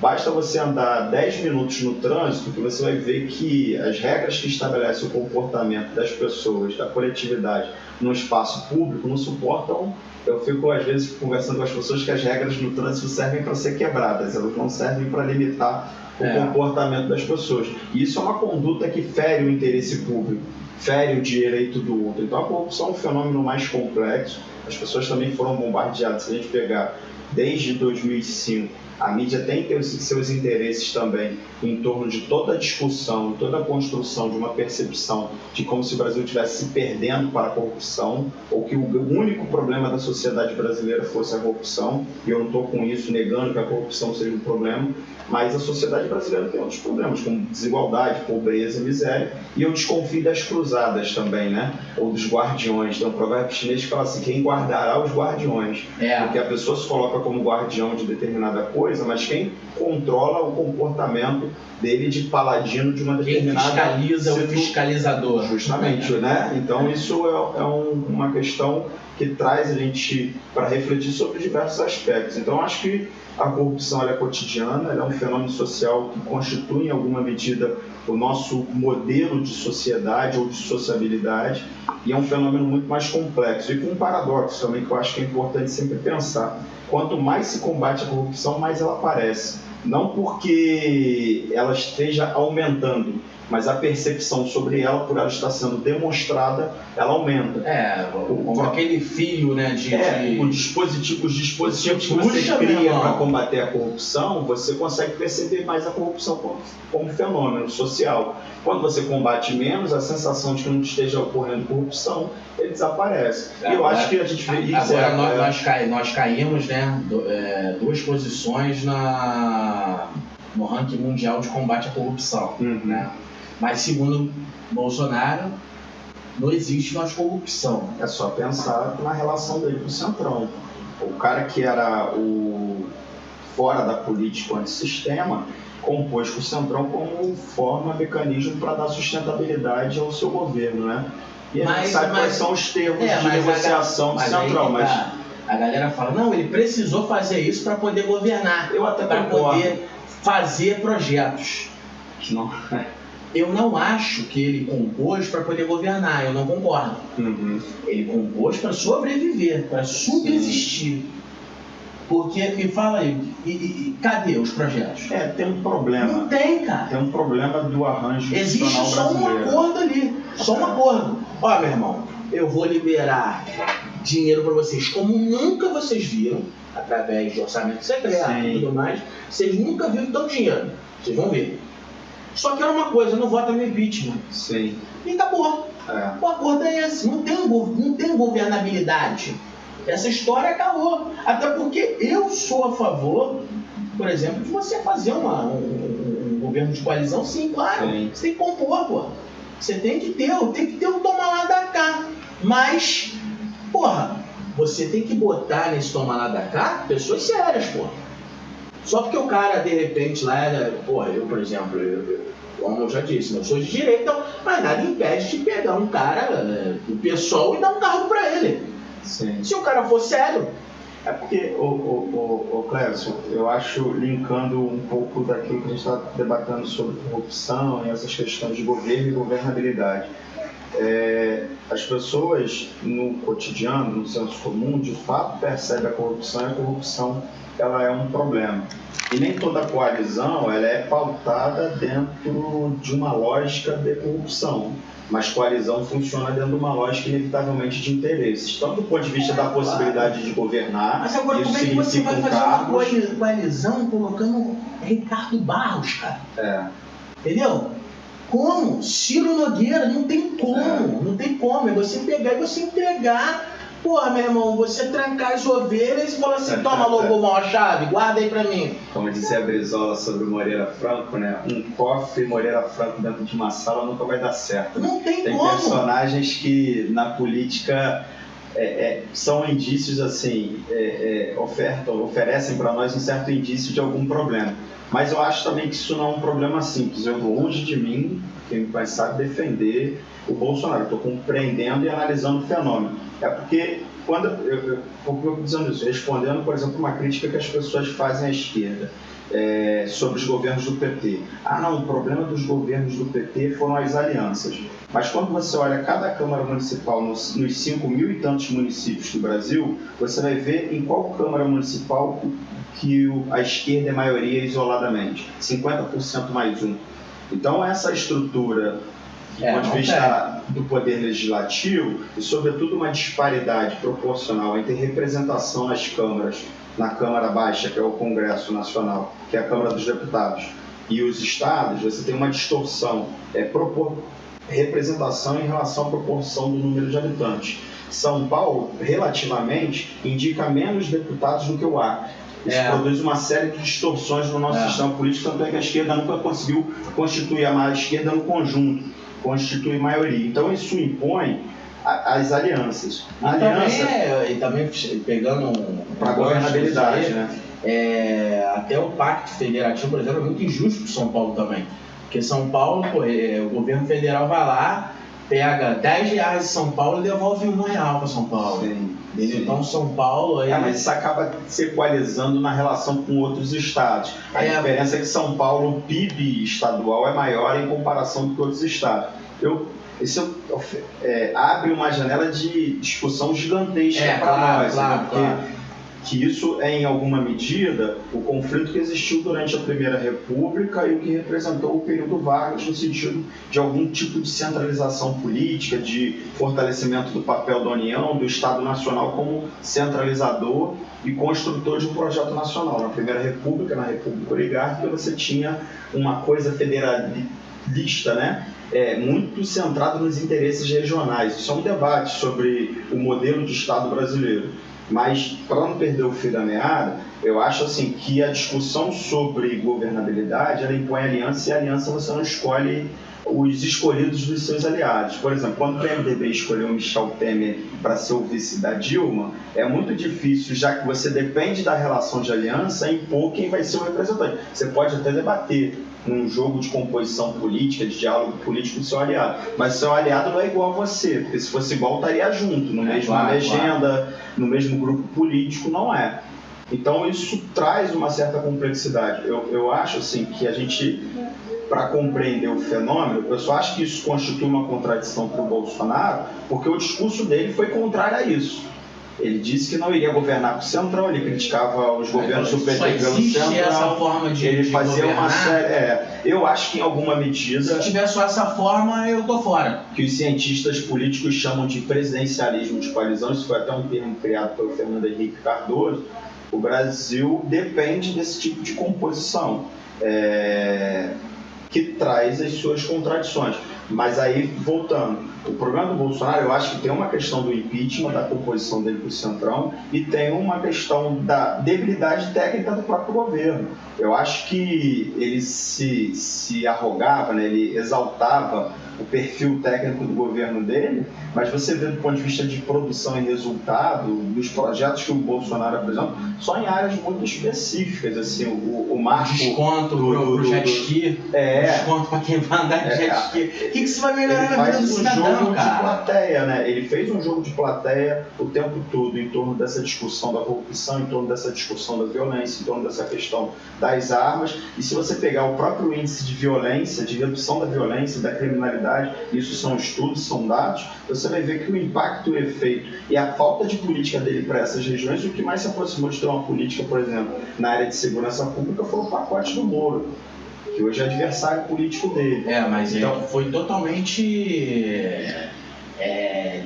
Basta você andar 10 minutos no trânsito que você vai ver que as regras que estabelecem o comportamento das pessoas, da coletividade, no espaço público não suportam. Eu fico, às vezes, conversando com as pessoas que as regras no trânsito servem para ser quebradas, elas não servem para limitar o comportamento das pessoas. E isso é uma conduta que fere o interesse público, fere o direito do outro. Então a corrupção é um fenômeno mais complexo. As pessoas também foram bombardeadas. Se a gente pegar desde 2005, a mídia tem seus interesses também em torno de toda a discussão, toda a construção de uma percepção de como se o Brasil estivesse se perdendo para a corrupção, ou que o único problema da sociedade brasileira fosse a corrupção, e eu não estou com isso negando que a corrupção seja um problema, mas a sociedade brasileira tem outros problemas, como desigualdade, pobreza e miséria, e eu desconfio das cruzadas também, né? Ou dos guardiões. Tem um provérbio chinês que fala assim, quem guardará os guardiões? Porque a pessoa se coloca como guardião de determinada coisa, mas quem controla o comportamento dele de paladino de uma determinada... Quem fiscaliza o fiscalizador. Justamente, né? Então isso é uma questão que traz a gente para refletir sobre diversos aspectos. Então acho que a corrupção ela é cotidiana, ela é um fenômeno social que constitui em alguma medida o nosso modelo de sociedade ou de sociabilidade, e é um fenômeno muito mais complexo e com um paradoxo também que eu acho que é importante sempre pensar. Quanto mais se combate a corrupção, mais ela aparece. Não porque ela esteja aumentando, mas a percepção sobre ela, por ela estar sendo demonstrada, ela aumenta. Aquele fio, né, os dispositivos que você cria para combater a corrupção, você consegue perceber mais a corrupção como fenômeno social. Quando você combate menos, a sensação de que não esteja ocorrendo corrupção, ele desaparece. E eu acho que a gente vê isso. Agora nós caímos, né, 2 posições no ranking mundial de combate à corrupção. Né? Mas segundo Bolsonaro, não existe mais corrupção. É só pensar na relação dele com o Centrão. O cara que era fora da política antissistema compôs com o Centrão como forma, mecanismo para dar sustentabilidade ao seu governo, né? E a gente sabe quais são os termos de negociação do Centrão. A galera fala, não, ele precisou fazer isso para poder governar, para poder fazer projetos. Não. Eu não acho que ele compôs para poder governar, eu não concordo. Ele compôs para sobreviver, para subsistir. Porque, me fala aí, e cadê os projetos? Tem um problema. Não tem, cara. Tem um problema do arranjo existe só um acordo ali, só um acordo. Ó, meu irmão, eu vou liberar dinheiro para vocês como nunca vocês viram, através de orçamento secreto e tudo mais. Vocês nunca viram tanto dinheiro, vocês vão ver. Só que era uma coisa, não vota no impeachment. Sim. E acabou. O acordo é esse, não tem governabilidade. Essa história acabou. Até porque eu sou a favor, por exemplo, de você fazer um governo de coalizão, sim, claro. Você tem que compor, pô. Você tem que ter o toma lá da cá. Mas, porra, você tem que botar nesse toma lá da cá pessoas sérias, porra. Só porque o cara, de repente, lá era... Porra, eu, por exemplo, como eu já disse, eu sou de direita, mas nada impede de pegar um cara do PSOL e dar um cargo pra ele. Sim. Se o cara for sério. É porque, Clécio, eu acho, linkando um pouco daquilo que a gente está debatendo sobre corrupção e essas questões de governo e governabilidade. As pessoas no cotidiano, no senso comum, de fato percebem a corrupção, e a corrupção ela é um problema. E nem toda coalizão ela é pautada dentro de uma lógica de corrupção, mas coalizão funciona dentro de uma lógica inevitavelmente de interesses. Tanto do ponto de vista da possibilidade de governar, mas agora isso como é que você vai fazer cargos... uma coalizão colocando Ricardo Barros, cara? Entendeu? Como? Ciro Nogueira, não tem como, não tem como. É você pegar e você entregar Porra, meu irmão, você trancar as ovelhas e falar assim, toma, lobo mal a chave, guarda aí pra mim. Como dizia a Brizola sobre o Moreira Franco, né? Um cofre Moreira Franco dentro de uma sala nunca vai dar certo. Não tem Tem como. personagens que na política são indícios assim, oferecem para nós um certo indício de algum problema. Mas eu acho também que isso não é um problema simples. Eu vou longe de mim, quem me conhece sabe, defender o Bolsonaro. Estou compreendendo e analisando o fenômeno. É porque, quando eu estou dizendo isso, respondendo, por exemplo, uma crítica que as pessoas fazem à esquerda sobre os governos do PT. Ah, não, o problema dos governos do PT foram as alianças. Mas quando você olha cada Câmara Municipal nos 5.000 e tantos municípios do Brasil, você vai ver em qual Câmara Municipal que a esquerda é maioria isoladamente. 50% mais um. Então, essa estrutura, do ponto de vista do poder legislativo, e sobretudo uma disparidade proporcional entre representação nas câmaras, na Câmara Baixa, que é o Congresso Nacional, que é a Câmara dos Deputados, e os estados, você tem uma distorção, representação em relação à proporção do número de habitantes. São Paulo, relativamente, indica menos deputados do que o Acre. Isso produz uma série de distorções no nosso sistema político, tanto é que a esquerda nunca conseguiu constituir a esquerda no conjunto, constituir maioria. Então isso impõe as alianças. E também pegando para a governabilidade, né? Até o Pacto Federativo, por exemplo, é muito injusto para São Paulo também. Porque São Paulo, o governo federal vai lá, pega R$10 de São Paulo e devolve R$1 para São Paulo. Sim. Então São Paulo... mas isso acaba se equalizando na relação com outros estados. A diferença é que São Paulo, o PIB estadual é maior em comparação com outros estados. Isso abre uma janela de discussão gigantesca para nós. Claro. Que isso é, em alguma medida, o conflito que existiu durante a Primeira República e o que representou o período Vargas no sentido de algum tipo de centralização política, de fortalecimento do papel da União, do Estado Nacional como centralizador e construtor de um projeto nacional. Na Primeira República, na República Oligárquica, você tinha uma coisa federalista, né? Muito centrado nos interesses regionais. Isso é um debate sobre o modelo de Estado brasileiro. Mas, para não perder o fio da meada, eu acho assim, que a discussão sobre governabilidade, ela impõe aliança, e a aliança você não escolhe os escolhidos dos seus aliados. Por exemplo, quando o PMDB escolheu o Michel Temer para ser o vice da Dilma, é muito difícil, já que você depende da relação de aliança, impor quem vai ser o representante. Você pode até debater num jogo de composição política, de diálogo político com o seu aliado, mas o seu aliado não é igual a você, porque se fosse igual estaria junto, no mesma legenda, no mesmo grupo político, não é. Então isso traz uma certa complexidade. Eu acho assim que a gente, para compreender o fenômeno, eu só acho que isso constitui uma contradição para o Bolsonaro, porque o discurso dele foi contrário a isso. Ele disse que não iria governar com o Centrão, ele criticava os governos do PT pelo Centrão. Essa forma de ele fazia governar? Uma série. Eu acho que em alguma medida. Se tiver só essa forma, eu tô fora. Que os cientistas políticos chamam de presidencialismo de coalizão, isso foi até um termo criado pelo Fernando Henrique Cardoso. O Brasil depende desse tipo de composição, que traz as suas contradições. Mas aí, voltando, o problema do Bolsonaro, eu acho que tem uma questão do impeachment, da composição dele para o Centrão, e tem uma questão da debilidade técnica do próprio governo. Eu acho que ele se arrogava, né? Ele exaltava o perfil técnico do governo dele, mas você vê do ponto de vista de produção e resultado, dos projetos que o Bolsonaro apresenta, só em áreas muito específicas, assim, o marco... Desconto pro jet ski, desconto para quem vai andar de jet ski. O que você vai melhorar na vida do cidadão, cara? De plateia, né? Ele fez um jogo de plateia o tempo todo em torno dessa discussão da corrupção, em torno dessa discussão da violência, em torno dessa questão das armas. E se você pegar o próprio índice de violência, de redução da violência, da criminalidade, isso são estudos, são dados, você vai ver que o impacto e o efeito e a falta de política dele para essas regiões, o que mais se aproximou de ter uma política, por exemplo, na área de segurança pública, foi o pacote do Moro, que hoje é adversário político dele. Mas então, ele foi totalmente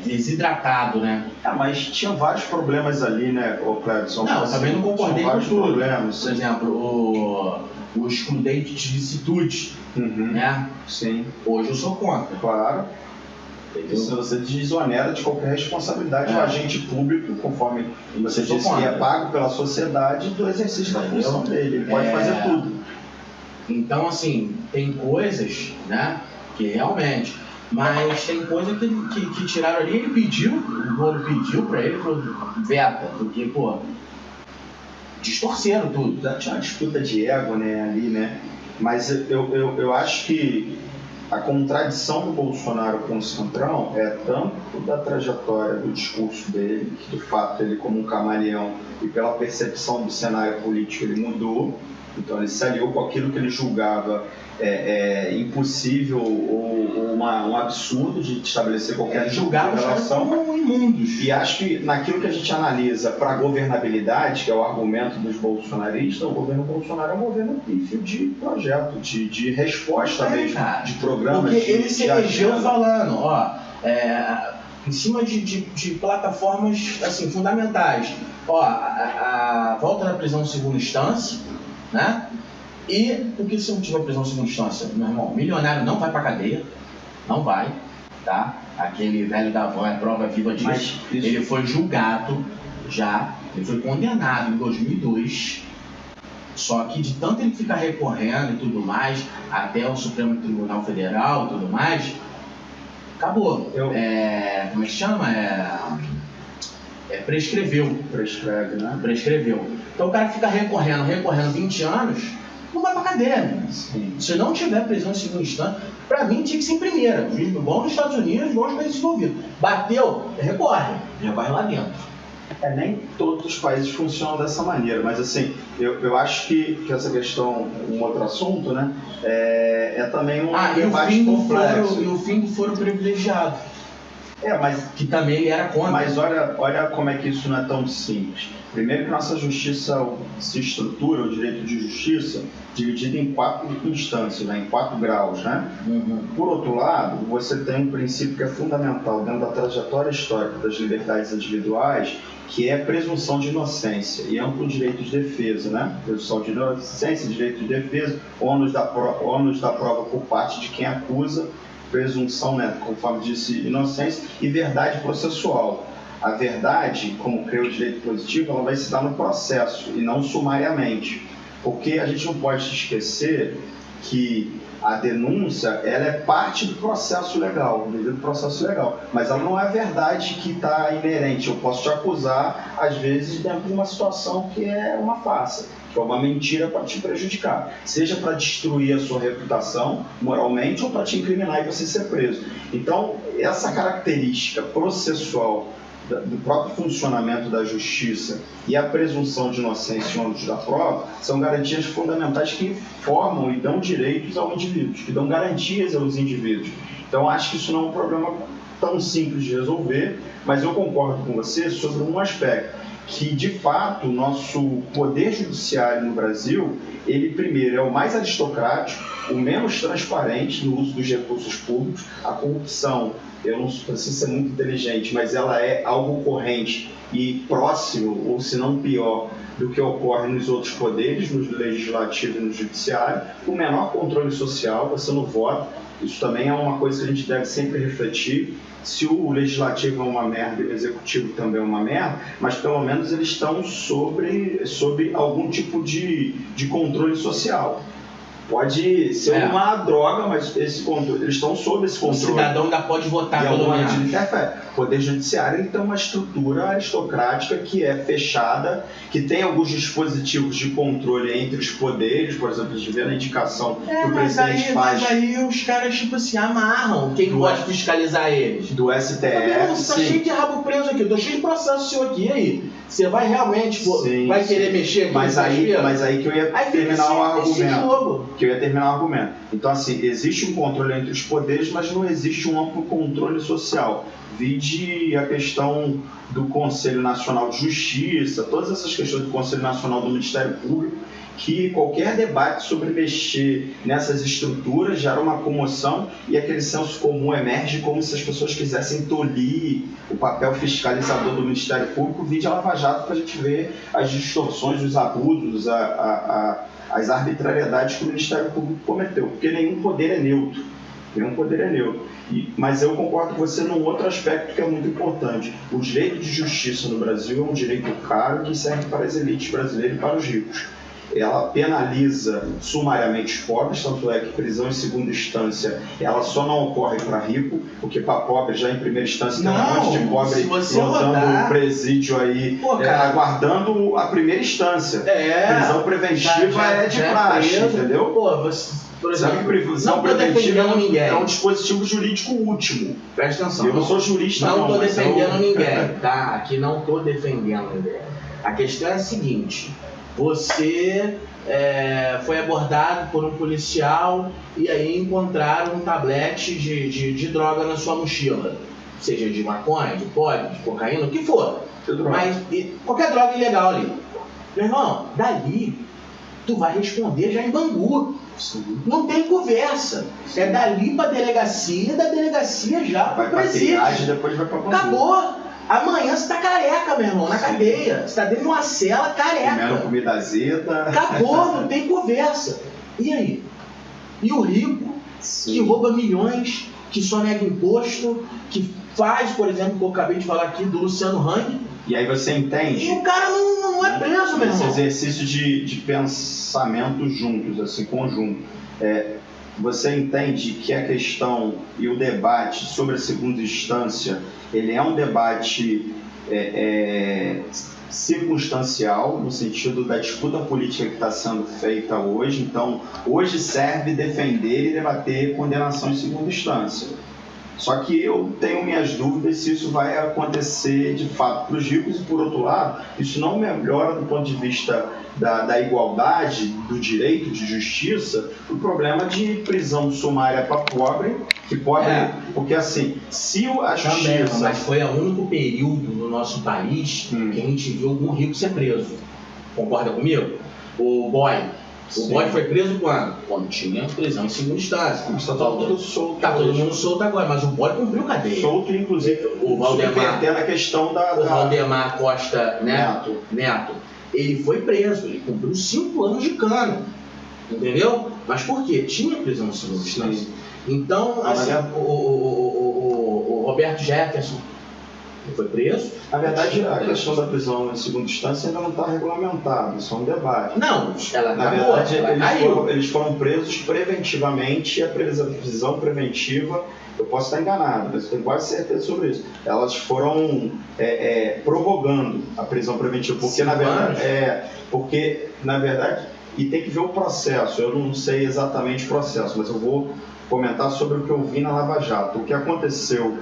desidratado, né? Mas tinha vários problemas ali, né, Clebson? Não, eu também não concordei com tudo. Problemas. Por exemplo, o excludente de licitude, né? Sim. Hoje eu sou contra. Claro. Isso você desonera de qualquer responsabilidade o agente público, conforme você disse que é pago pela sociedade, do exercício da função dele. Ele pode fazer tudo. Então, assim, tem coisas, né, que realmente... Mas tem coisa que tiraram ali, ele pediu, o Moro pediu pra ele, falou, veta, porque, pô, distorceram tudo. Tinha uma disputa de ego, né, ali, né? Mas eu acho que a contradição do Bolsonaro com o Centrão é tanto da trajetória do discurso dele, que de fato ele, como um camaleão, e pela percepção do cenário político, ele mudou. Então ele se aliou com aquilo que ele julgava impossível ou um absurdo de estabelecer qualquer tipo de relação. Imundos. E acho que naquilo que a gente analisa para a governabilidade, que é o argumento dos bolsonaristas, o governo Bolsonaro é um governo pífio de projeto, de resposta mesmo, de programa. Porque ele se elegeu falando, em cima de plataformas assim, fundamentais. A volta da prisão em segunda instância, né? E porque se não tiver prisão em segunda instância, meu irmão, milionário não vai pra cadeia, não vai, tá? Aquele velho da van é prova viva disso. Mas ele foi julgado já, ele foi condenado em 2002, só que de tanto ele ficar recorrendo e tudo mais, até o Supremo Tribunal Federal e tudo mais, acabou. Como é que chama? Prescreveu. Prescreve, né? Prescreveu. Então o cara fica recorrendo 20 anos, não vai pra cadeia, né? Se não tiver prisão em segunda instância, pra mim tinha que ser em primeira. Igual nos Estados Unidos, igual nos países desenvolvidos. Bateu, recorre, já vai lá dentro. Nem todos os países funcionam dessa maneira, mas assim, eu acho que essa questão, um outro assunto, né, é também um debate complexo. E o fim do foro privilegiado. Mas que também ele era contra. Mas olha como é que isso não é tão simples. Primeiro que nossa justiça se estrutura, o direito de justiça, dividido em 4 instâncias, né, em 4 graus, né? Por outro lado, você tem um princípio que é fundamental dentro da trajetória histórica das liberdades individuais, que é a presunção de inocência e amplo direito de defesa, né? Presunção de inocência, direito de defesa, ônus da prova por parte de quem acusa, presunção, né, conforme disse, inocência e verdade processual. A verdade, como crê o direito positivo, ela vai se dar no processo e não sumariamente, porque a gente não pode esquecer que a denúncia, ela é parte do processo legal, mas ela não é a verdade que está inerente. Eu posso te acusar, às vezes, dentro de uma situação que é uma farsa, que é uma mentira para te prejudicar, seja para destruir a sua reputação moralmente ou para te incriminar e você ser preso. Então, essa característica processual do próprio funcionamento da justiça e a presunção de inocência e ônus da prova são garantias fundamentais que formam e dão direitos ao indivíduo, que dão garantias aos indivíduos. Então, acho que isso não é um problema tão simples de resolver, mas eu concordo com você sobre um aspecto, que de fato o nosso poder judiciário no Brasil, ele primeiro é o mais aristocrático, o menos transparente no uso dos recursos públicos. A corrupção, eu não preciso ser muito inteligente, mas ela é algo corrente e próximo, ou se não pior, do que ocorre nos outros poderes, no legislativo e no judiciário. O menor controle social, você não vota. Isso também é uma coisa que a gente deve sempre refletir. Se o legislativo é uma merda e o executivo também é uma merda, mas pelo menos eles estão sob algum tipo de controle social. Pode ser uma droga, mas esse controle, eles estão sob esse controle. O cidadão ainda pode votar pelo menos. O Poder Judiciário ele tem uma estrutura aristocrática que é fechada, que tem alguns dispositivos de controle entre os poderes, por exemplo, a gente vê na indicação que o presidente faz. Mas aí os caras, tipo assim, amarram quem pode fiscalizar eles. Do STF. Você tá cheio de rabo preso aqui, eu tô cheio de processo seu aqui, e aí? Você vai realmente, vai querer mexer com mas aí que eu ia terminar o argumento. Então, assim, existe um controle entre os poderes, mas não existe um amplo controle social. Vide a questão do Conselho Nacional de Justiça, todas essas questões do Conselho Nacional do Ministério Público, que qualquer debate sobre mexer nessas estruturas gera uma comoção e aquele senso comum emerge como se as pessoas quisessem tolir o papel fiscalizador do Ministério Público. Vide a Lava Jato para a gente ver as distorções, os abusos, as arbitrariedades que o Ministério Público cometeu, porque nenhum poder é neutro. Nenhum poder é neutro. Mas eu concordo com você num outro aspecto que é muito importante. O direito de justiça no Brasil é um direito caro que serve para as elites brasileiras e para os ricos. Ela penaliza sumariamente os pobres, tanto é que prisão em segunda instância ela só não ocorre para rico, porque para pobre já em primeira instância tem um monte de pobre lotando o presídio aí, aguardando a primeira instância. Prisão preventiva é de praxe, entendeu? Por exemplo, prisão preventiva é um dispositivo jurídico último. Presta atenção. Eu não sou jurista, não estou defendendo ninguém, tá? Aqui não estou defendendo ninguém. A questão é a seguinte: você foi abordado por um policial e aí encontraram um tablete de droga na sua mochila, seja de maconha, de pod, de cocaína, o que for, mas qualquer droga ilegal ali. Meu irmão, dali tu vai responder já em Bangu. Sim. Não tem conversa. Sim. É dali pra delegacia, da delegacia já pro presídio. Depois vai pra Bangu. Acabou. Amanhã você tá careca, meu irmão, na cadeia. Você tá dentro de uma cela careca. Comendo comida azeda. Acabou, não tem conversa. E aí? E o rico, sim, que rouba milhões, que só nega imposto, que faz, por exemplo, que eu acabei de falar aqui, do Luciano Hang. E aí você entende? E o cara não é preso, meu irmão. Esse exercício de pensamento juntos, assim, conjunto. Você entende que a questão e o debate sobre a segunda instância, ele é um debate circunstancial, no sentido da disputa política que está sendo feita hoje. Então, hoje serve defender e debater condenação em segunda instância. Só que eu tenho minhas dúvidas se isso vai acontecer de fato para os ricos, e por outro lado, isso não melhora do ponto de vista da igualdade, do direito de justiça, o problema de prisão sumária para pobre, que pode... Porque assim, se a justiça... Também, mas foi o único período no nosso país que a gente viu algum rico ser preso. Concorda comigo? O boy... O boy foi preso quando tinha prisão em segunda instância. Está todo mundo solto. Tá todo mundo solto agora, mas o boy cumpriu cadeia. Solto, inclusive, o Valdemar, a questão o Valdemar Costa Neto, ele foi preso, ele cumpriu 5 anos de cana. Entendeu? Mas por quê? Tinha prisão em segunda instância. Então, assim, o Roberto Jefferson foi preso. Na verdade, a questão da prisão em segunda instância ainda não está regulamentada, isso é um debate. Não, ela na verdade, eles foram presos preventivamente, e a prisão preventiva, eu posso estar enganado, mas eu tenho quase certeza sobre isso. Elas foram prorrogando a prisão preventiva, porque na verdade, e tem que ver o processo, eu não sei exatamente o processo, mas eu vou comentar sobre o que eu vi na Lava Jato. O que aconteceu,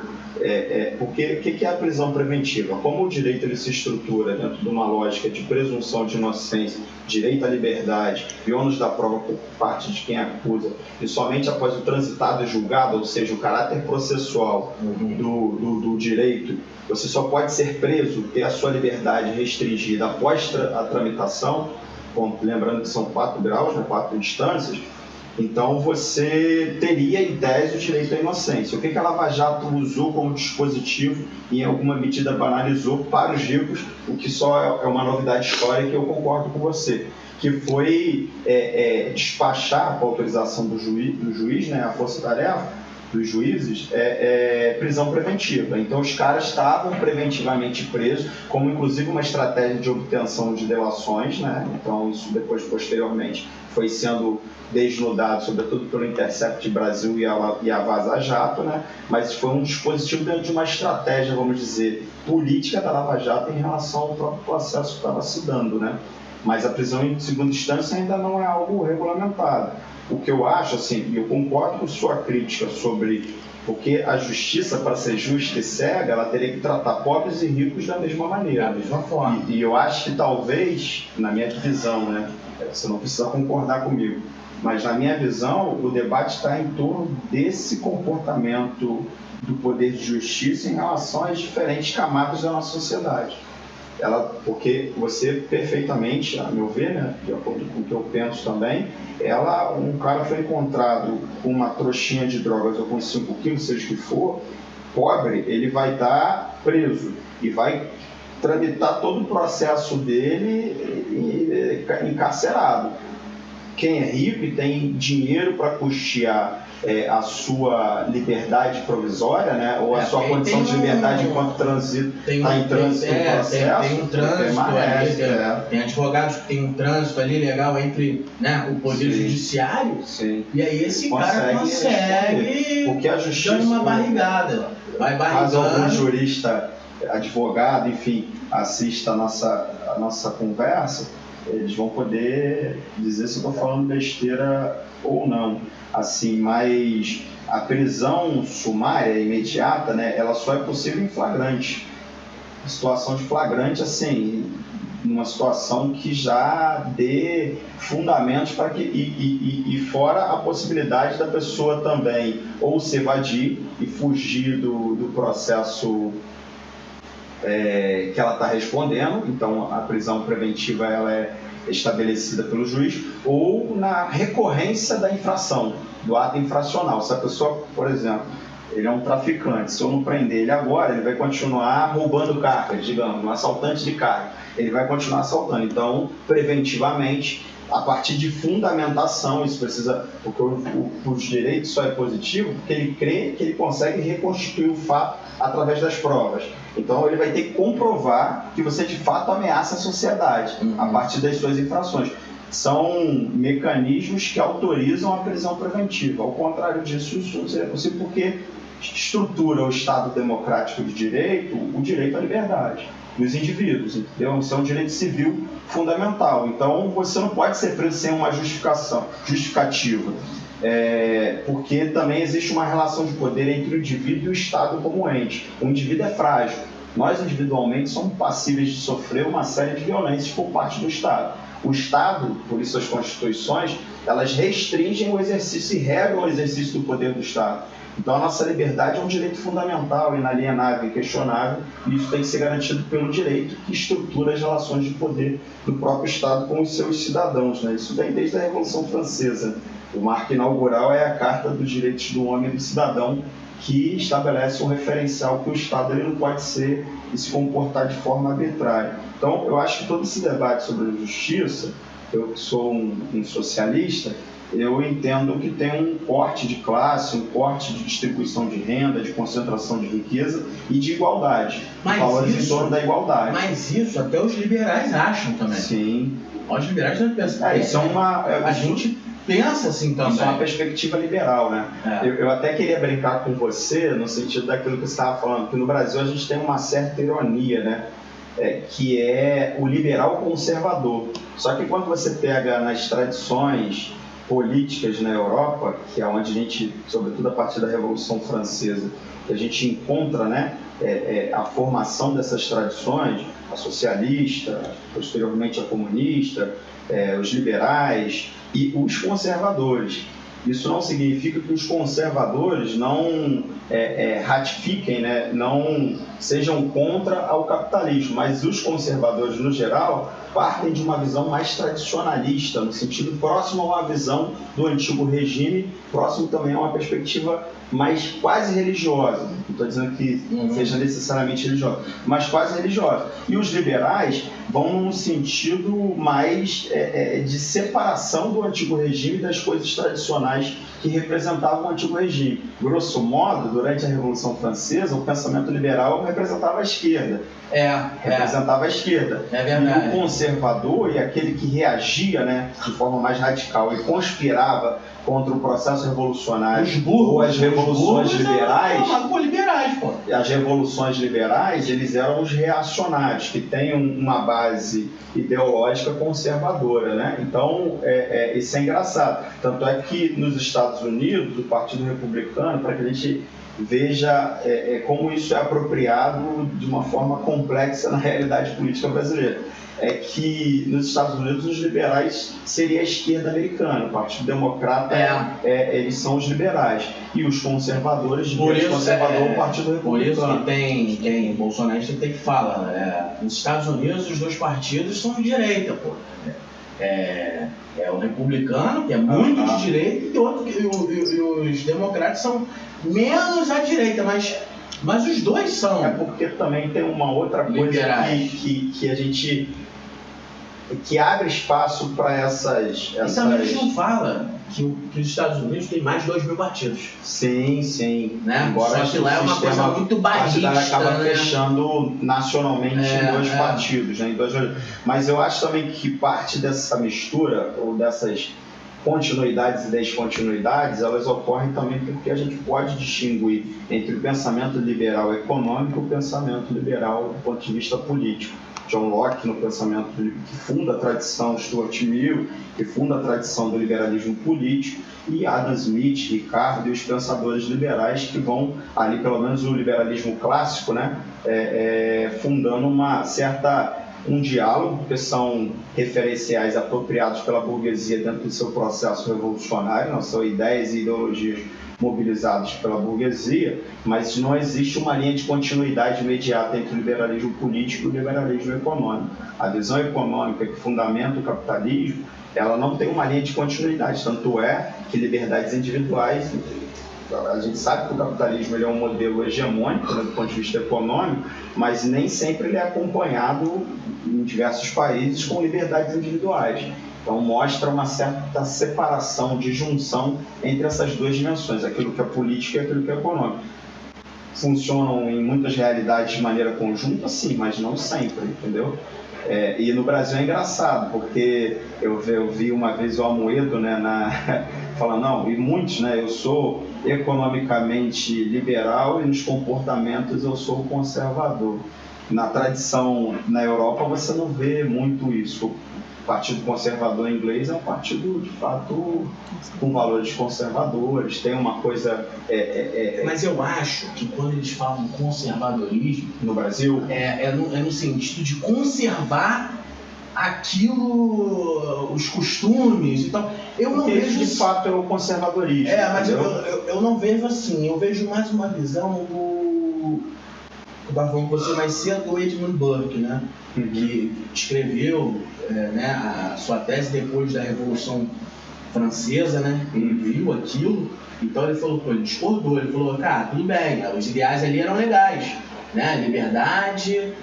porque o que é a prisão preventiva? Como o direito ele se estrutura dentro de uma lógica de presunção de inocência, direito à liberdade e ônus da prova por parte de quem acusa, e somente após o transitado e julgado, ou seja, o caráter processual do direito, você só pode ser preso, ter a sua liberdade restringida após a tramitação, lembrando que são 4 graus, 4 instâncias. Então você teria, em tese, o direito à inocência. O que a Lava Jato usou como dispositivo e em alguma medida banalizou para os ricos, o que só é uma novidade histórica, e eu concordo com você, que foi despachar, com a autorização do juiz, a força-tarefa dos juízes, prisão preventiva. Então os caras estavam preventivamente presos, como inclusive uma estratégia de obtenção de delações, Então isso depois, posteriormente, foi sendo desnudado, sobretudo pelo Intercept Brasil e a Vaza Jato, Mas foi um dispositivo dentro de uma estratégia, vamos dizer, política da Lava Jato em relação ao próprio processo que estava se dando, Mas a prisão em segunda instância ainda não é algo regulamentado. O que eu acho, assim, e eu concordo com sua crítica sobre porque a justiça, para ser justa e cega, ela teria que tratar pobres e ricos da mesma maneira. Da mesma forma. E eu acho que talvez, na minha visão, você não precisa concordar comigo, mas na minha visão, o debate está em torno desse comportamento do poder de justiça em relação às diferentes camadas da nossa sociedade. Porque você perfeitamente, a meu ver, de acordo com o que eu penso também, um cara foi encontrado com uma trouxinha de drogas ou com 5 quilos, seja o que for, pobre, ele vai estar preso e vai tramitar todo o processo dele encarcerado. Quem é rico e tem dinheiro para custear a sua liberdade provisória, né? Ou a sua condição de liberdade enquanto está em trânsito no processo. Tem um trânsito ali, tem advogados que tem um trânsito ali legal entre, né, o Poder Judiciário. Sim. E aí esse cara consegue, porque a justiça, dando uma barrigada. Vai barrigando. Caso algum jurista, advogado, enfim, assista a nossa conversa, eles vão poder dizer se eu estou falando besteira ou não. Assim, mas a prisão sumária imediata, né, ela só é possível em flagrante. A situação de flagrante, assim, numa situação que já dê fundamentos para que e fora a possibilidade da pessoa também ou se evadir e fugir do processo que ela está respondendo. Então a prisão preventiva ela é estabelecida pelo juiz, ou na recorrência da infração, do ato infracional. Se a pessoa, por exemplo, ele é um traficante, se eu não prender ele agora, ele vai continuar roubando cargas, digamos, um assaltante de carga, ele vai continuar assaltando. Então, preventivamente, a partir de fundamentação, isso precisa, porque o direito só é positivo porque ele crê que ele consegue reconstituir o fato através das provas. Então ele vai ter que comprovar que você de fato ameaça a sociedade a partir das suas infrações. São mecanismos que autorizam a prisão preventiva. Ao contrário disso, isso não seria possível porque estrutura o Estado democrático de direito, o direito à liberdade dos indivíduos, entendeu? Isso é um direito civil fundamental. Então você não pode ser preso sem uma justificativa. Porque também existe uma relação de poder entre o indivíduo e o Estado como ente. O indivíduo é frágil. Nós, individualmente, somos passíveis de sofrer uma série de violências por parte do Estado. O Estado, por isso as constituições, elas restringem o exercício e regam o exercício do poder do Estado. Então a nossa liberdade é um direito fundamental, inalienável, inquestionável, e isso tem que ser garantido pelo direito que estrutura as relações de poder do próprio Estado com os seus cidadãos, né? Isso vem desde a Revolução Francesa. O marco inaugural é a Carta dos Direitos do Homem e do Cidadão, que estabelece um referencial que o Estado ele não pode ser e se comportar de forma arbitrária. Então, eu acho que todo esse debate sobre a justiça, eu que sou um socialista, eu entendo que tem um corte de classe, um corte de distribuição de renda, de concentração de riqueza e de igualdade. Valores em torno da igualdade. Mas isso até os liberais acham também. Sim. Os liberais não pensam. Isso é uma... A gente pensa assim também. Isso é uma perspectiva liberal, né? Eu até queria brincar com você no sentido daquilo que você estava falando, que no Brasil a gente tem uma certa ironia, né? Que é o liberal conservador. Só que quando você pega nas tradições políticas na Europa, que é onde a gente, sobretudo a partir da Revolução Francesa, que a gente encontra, né, a formação dessas tradições, a socialista, posteriormente a comunista, os liberais e os conservadores. Isso não significa que os conservadores não ratifiquem, né, não sejam contra ao capitalismo, mas os conservadores, no geral, partem de uma visão mais tradicionalista, no sentido próximo a uma visão do antigo regime, próximo também a uma perspectiva mais quase religiosa. Não estou dizendo que seja necessariamente religiosa, mas quase religiosa. E os liberais vão num sentido mais de separação do antigo regime das coisas tradicionais que representavam o antigo regime. Grosso modo, durante a Revolução Francesa, o pensamento liberal representava a esquerda. Representava a esquerda. É verdade. E o conservador e aquele que reagia, né, de forma mais radical e conspirava contra o processo revolucionário ou as revoluções liberais. As revoluções liberais, eles eram os reacionários, que têm uma base ideológica conservadora, né? Então, isso é engraçado. Tanto é que nos Estados Unidos, o Partido Republicano, para que a gente veja como isso é apropriado de uma forma complexa na realidade política brasileira, é que nos Estados Unidos os liberais seria a esquerda americana, o Partido Democrata eles são os liberais, e os conservadores, o Partido Republicano. Por isso que tem bolsonarista que fala, nos Estados Unidos os dois partidos são de direita, pô. O republicano, que é muito de direita, e os democratas são menos à direita, mas os dois são. Porque também tem uma outra coisa que a gente que abre espaço para essas... E também a gente não fala que os Estados Unidos tem mais de 2.000 partidos. Sim. Né? Embora só que lá é uma coisa muito barrista, acaba né? fechando nacionalmente em dois partidos, né? Mas eu acho também que parte dessa mistura, ou dessas continuidades e descontinuidades, elas ocorrem também porque a gente pode distinguir entre o pensamento liberal econômico e o pensamento liberal do ponto de vista político. John Locke, no pensamento que funda a tradição, Stuart Mill, que funda a tradição do liberalismo político, e Adam Smith, Ricardo e os pensadores liberais que vão, ali pelo menos o liberalismo clássico, né, fundando um diálogo, porque são referenciais apropriados pela burguesia dentro do seu processo revolucionário, não são ideias e ideologias mobilizados pela burguesia, mas não existe uma linha de continuidade imediata entre o liberalismo político e o liberalismo econômico. A visão econômica que fundamenta o capitalismo, ela não tem uma linha de continuidade, tanto é que liberdades individuais, a gente sabe que o capitalismo ele é um modelo hegemônico, né, do ponto de vista econômico, mas nem sempre ele é acompanhado em diversos países com liberdades individuais. Então mostra uma certa separação, disjunção entre essas duas dimensões, aquilo que é político e aquilo que é econômico. Funcionam em muitas realidades de maneira conjunta, sim, mas não sempre, entendeu? E no Brasil é engraçado, porque eu vi uma vez o Amoedo, né, falando, não, e muitos, né, eu sou economicamente liberal e nos comportamentos eu sou conservador. Na tradição na Europa você não vê muito isso. O Partido Conservador inglês é um partido, de fato, com valores conservadores, tem uma coisa... Mas eu acho que quando eles falam conservadorismo... No Brasil? É no sentido de conservar aquilo, os costumes e tal. Eu não vejo... de fato, é o conservadorismo. Mas eu não vejo assim, eu vejo mais uma visão do... Eu estava falando com você mais cedo, do Edmund Burke, né? Uhum. Que escreveu a sua tese depois da Revolução Francesa, né? Ele viu aquilo, então ele discordou, ele falou, cara, tudo bem, os ideais ali eram legais, né? Liberdade,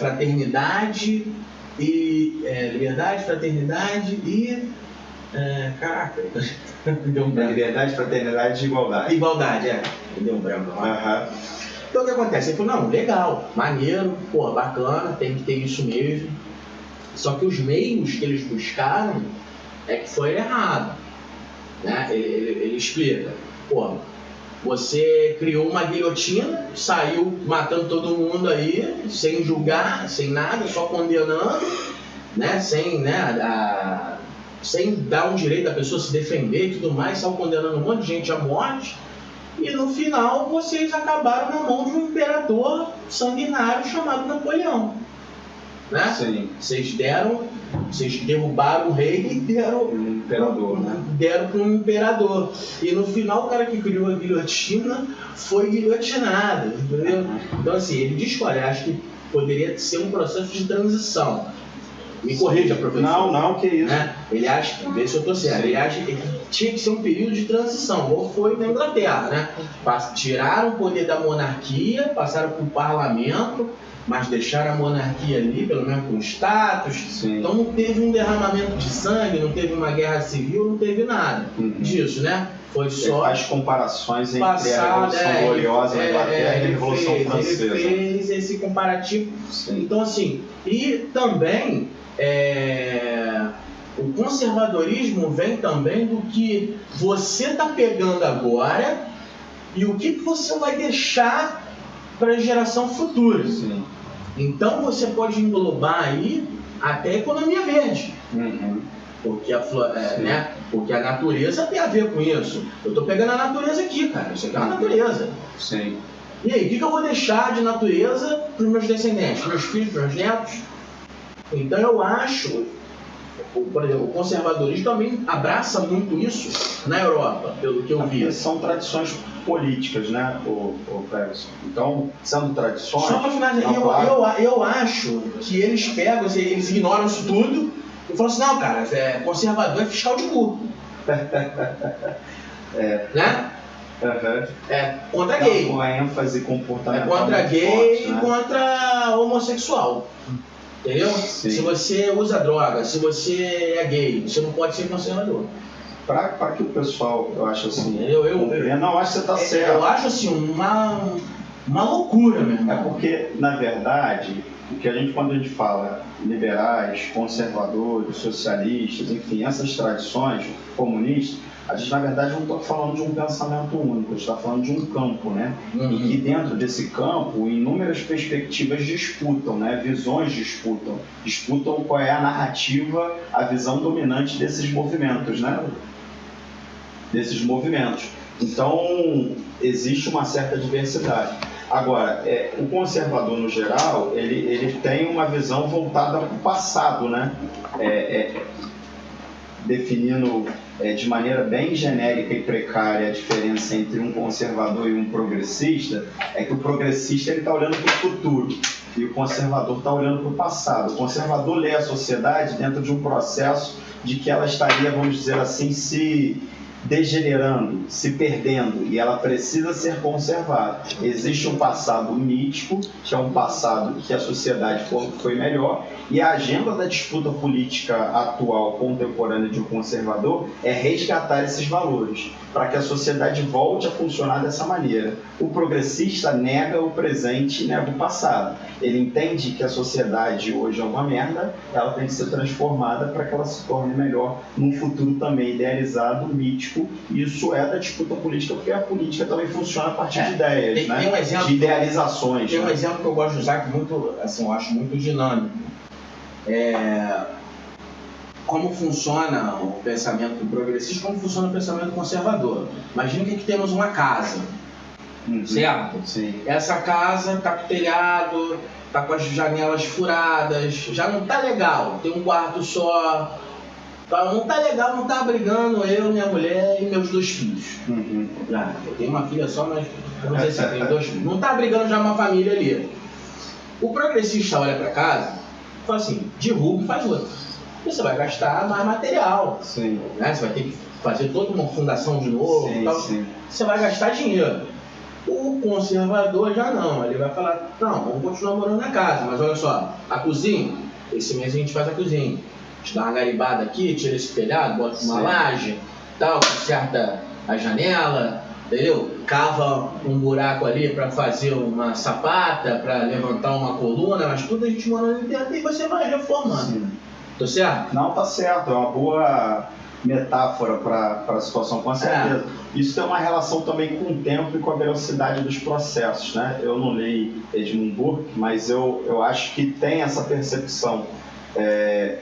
fraternidade e... caraca, deu um branco. Liberdade, fraternidade e igualdade. Igualdade, deu um branco. Então o que acontece? Ele falou, não, legal, maneiro, pô, bacana, tem que ter isso mesmo. Só que os meios que eles buscaram é que foi errado. Né? Ele explica, pô, você criou uma guilhotina, saiu matando todo mundo aí, sem julgar, sem nada, só condenando, né? Sem dar um direito da pessoa se defender e tudo mais, só condenando um monte de gente à morte. E no final vocês acabaram na mão de um imperador sanguinário chamado Napoleão. Né? Sim. Vocês derrubaram o rei e deram um imperador, né? Deram para um imperador. E no final o cara que criou a guilhotina foi guilhotinado, entendeu? Então assim, ele diz, olha, acho que poderia ser um processo de transição. Me corrija, professor. Não, que isso. Né? Ele acha, vê se eu estou certo, ele acha que tinha que ser um período de transição, igual foi na Inglaterra, né? Tiraram o poder da monarquia, passaram para o parlamento, mas deixaram a monarquia ali, pelo menos com status. Sim. Então não teve um derramamento de sangue, não teve uma guerra civil, não teve nada disso, né? Foi só... Ele faz comparações entre a Revolução Gloriosa na Inglaterra e a Revolução Francesa. Ele fez esse comparativo. Sim. Então assim, e também... o conservadorismo vem também do que você está pegando agora e o que você vai deixar para a geração futura. Sim. Então você pode englobar aí até a economia verde. Uhum. Porque porque a natureza tem a ver com isso. Eu estou pegando a natureza aqui, cara. Isso aqui é uma natureza. Sim. E aí, o que eu vou deixar de natureza para os meus descendentes, meus filhos, meus netos? Então eu acho, por exemplo, o conservadorismo também abraça muito isso na Europa, pelo que eu vi. São tradições políticas, né, o Ferguson? Então, sendo tradições... Só para finalizar, eu acho que eles pegam, eles ignoram isso tudo e falam assim, não, cara, conservador é fiscal de cu. Né? Uhum. Contra gay. Com a ênfase comportamental. Contra gay forte, né? e contra homossexual. Entendeu? Sim. Se você usa droga, se você é gay, você não pode ser conservador. Para que o pessoal, eu acho assim, eu não acho que você está certo. Eu acho assim, uma loucura mesmo. É porque, na verdade, quando a gente fala liberais, conservadores, socialistas, enfim, essas tradições comunistas, a gente, na verdade, não está falando de um pensamento único, a gente está falando de um campo, né? E que dentro desse campo, inúmeras perspectivas disputam, né? Visões disputam qual é a narrativa, a visão dominante desses movimentos, né? Então, existe uma certa diversidade. Agora, o conservador, no geral, ele tem uma visão voltada para o passado, né? Definindo de maneira bem genérica e precária a diferença entre um conservador e um progressista, é que o progressista está olhando para o futuro e o conservador está olhando para o passado. O conservador lê a sociedade dentro de um processo de que ela estaria, vamos dizer assim, se degenerando, se perdendo, e ela precisa ser conservada. Existe um passado mítico, que é um passado que a sociedade foi melhor, e a agenda da disputa política atual, contemporânea de um conservador, é resgatar esses valores, para que a sociedade volte a funcionar dessa maneira. O progressista nega o presente e nega o passado. Ele entende que a sociedade hoje é uma merda, ela tem que ser transformada para que ela se torne melhor num futuro também idealizado, mítico. Isso é da disputa política, porque a política também funciona a partir de ideias, né? Tem um exemplo, de idealizações. Tem um exemplo que eu gosto de usar, que muito, assim, eu acho muito dinâmico. Como funciona o pensamento progressista, como funciona o pensamento conservador. Imagina que aqui temos uma casa, certo? Sim. Essa casa está com o telhado, está com as janelas furadas, já não está legal, tem um quarto só. Não tá legal, não tá abrigando eu, minha mulher e meus 2 filhos. Já, eu tenho uma filha só, mas vamos dizer assim, tenho 2 filhos. Não tá abrigando já uma família ali. O progressista olha para casa e fala assim, derruba e faz outra. Você vai gastar mais material. Sim. Né? Você vai ter que fazer toda uma fundação de novo. Sim, tal. sim. Você vai gastar dinheiro. O conservador já não. Ele vai falar, não, vamos continuar morando na casa, mas olha só, a cozinha, esse mês a gente faz a cozinha. Dá uma garibada aqui, tira esse telhado, bota uma laje, tal, conserta a janela, entendeu? Cava um buraco ali para fazer uma sapata, para levantar uma coluna, mas tudo a gente mora ali dentro e você vai reformando. Sim. Tá certo? Não, tá certo, é uma boa metáfora para a situação, com certeza. Isso tem uma relação também com o tempo e com a velocidade dos processos, né? Eu não li Edmund Burke, mas eu acho que tem essa percepção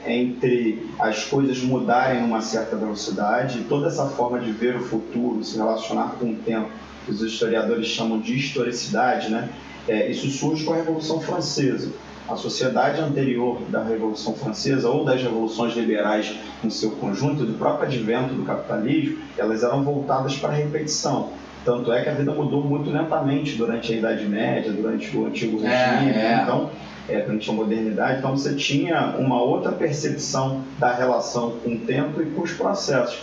entre as coisas mudarem numa certa velocidade e toda essa forma de ver o futuro, se relacionar com o tempo, que os historiadores chamam de historicidade, né? Isso surge com a Revolução Francesa. A sociedade anterior da Revolução Francesa ou das revoluções liberais no seu conjunto, do próprio advento do capitalismo, elas eram voltadas para a repetição. Tanto é que a vida mudou muito lentamente durante a Idade Média, durante o Antigo Regime, então, durante a modernidade. Então você tinha uma outra percepção da relação com o tempo e com os processos.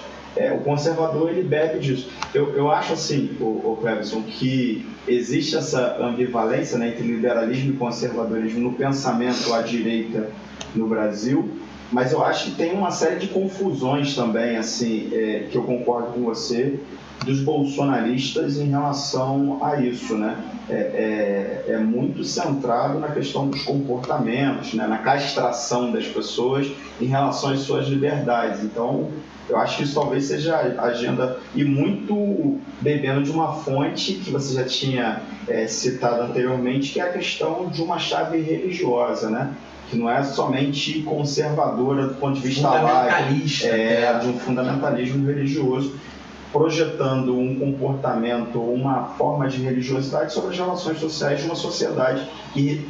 O conservador, ele bebe disso. Eu acho assim, o Cleverson, que existe essa ambivalência, né, entre liberalismo e conservadorismo no pensamento à direita no Brasil, mas eu acho que tem uma série de confusões também, assim, que eu concordo com você, dos bolsonaristas em relação a isso, né? É muito centrado na questão dos comportamentos, né? Na castração das pessoas em relação às suas liberdades. Então, eu acho que isso talvez seja a agenda, e muito bebendo de uma fonte que você já tinha citado anteriormente, que é a questão de uma chave religiosa, né? Que não é somente conservadora do ponto de vista laico, de um fundamentalismo religioso, projetando um comportamento, uma forma de religiosidade sobre as relações sociais de uma sociedade que,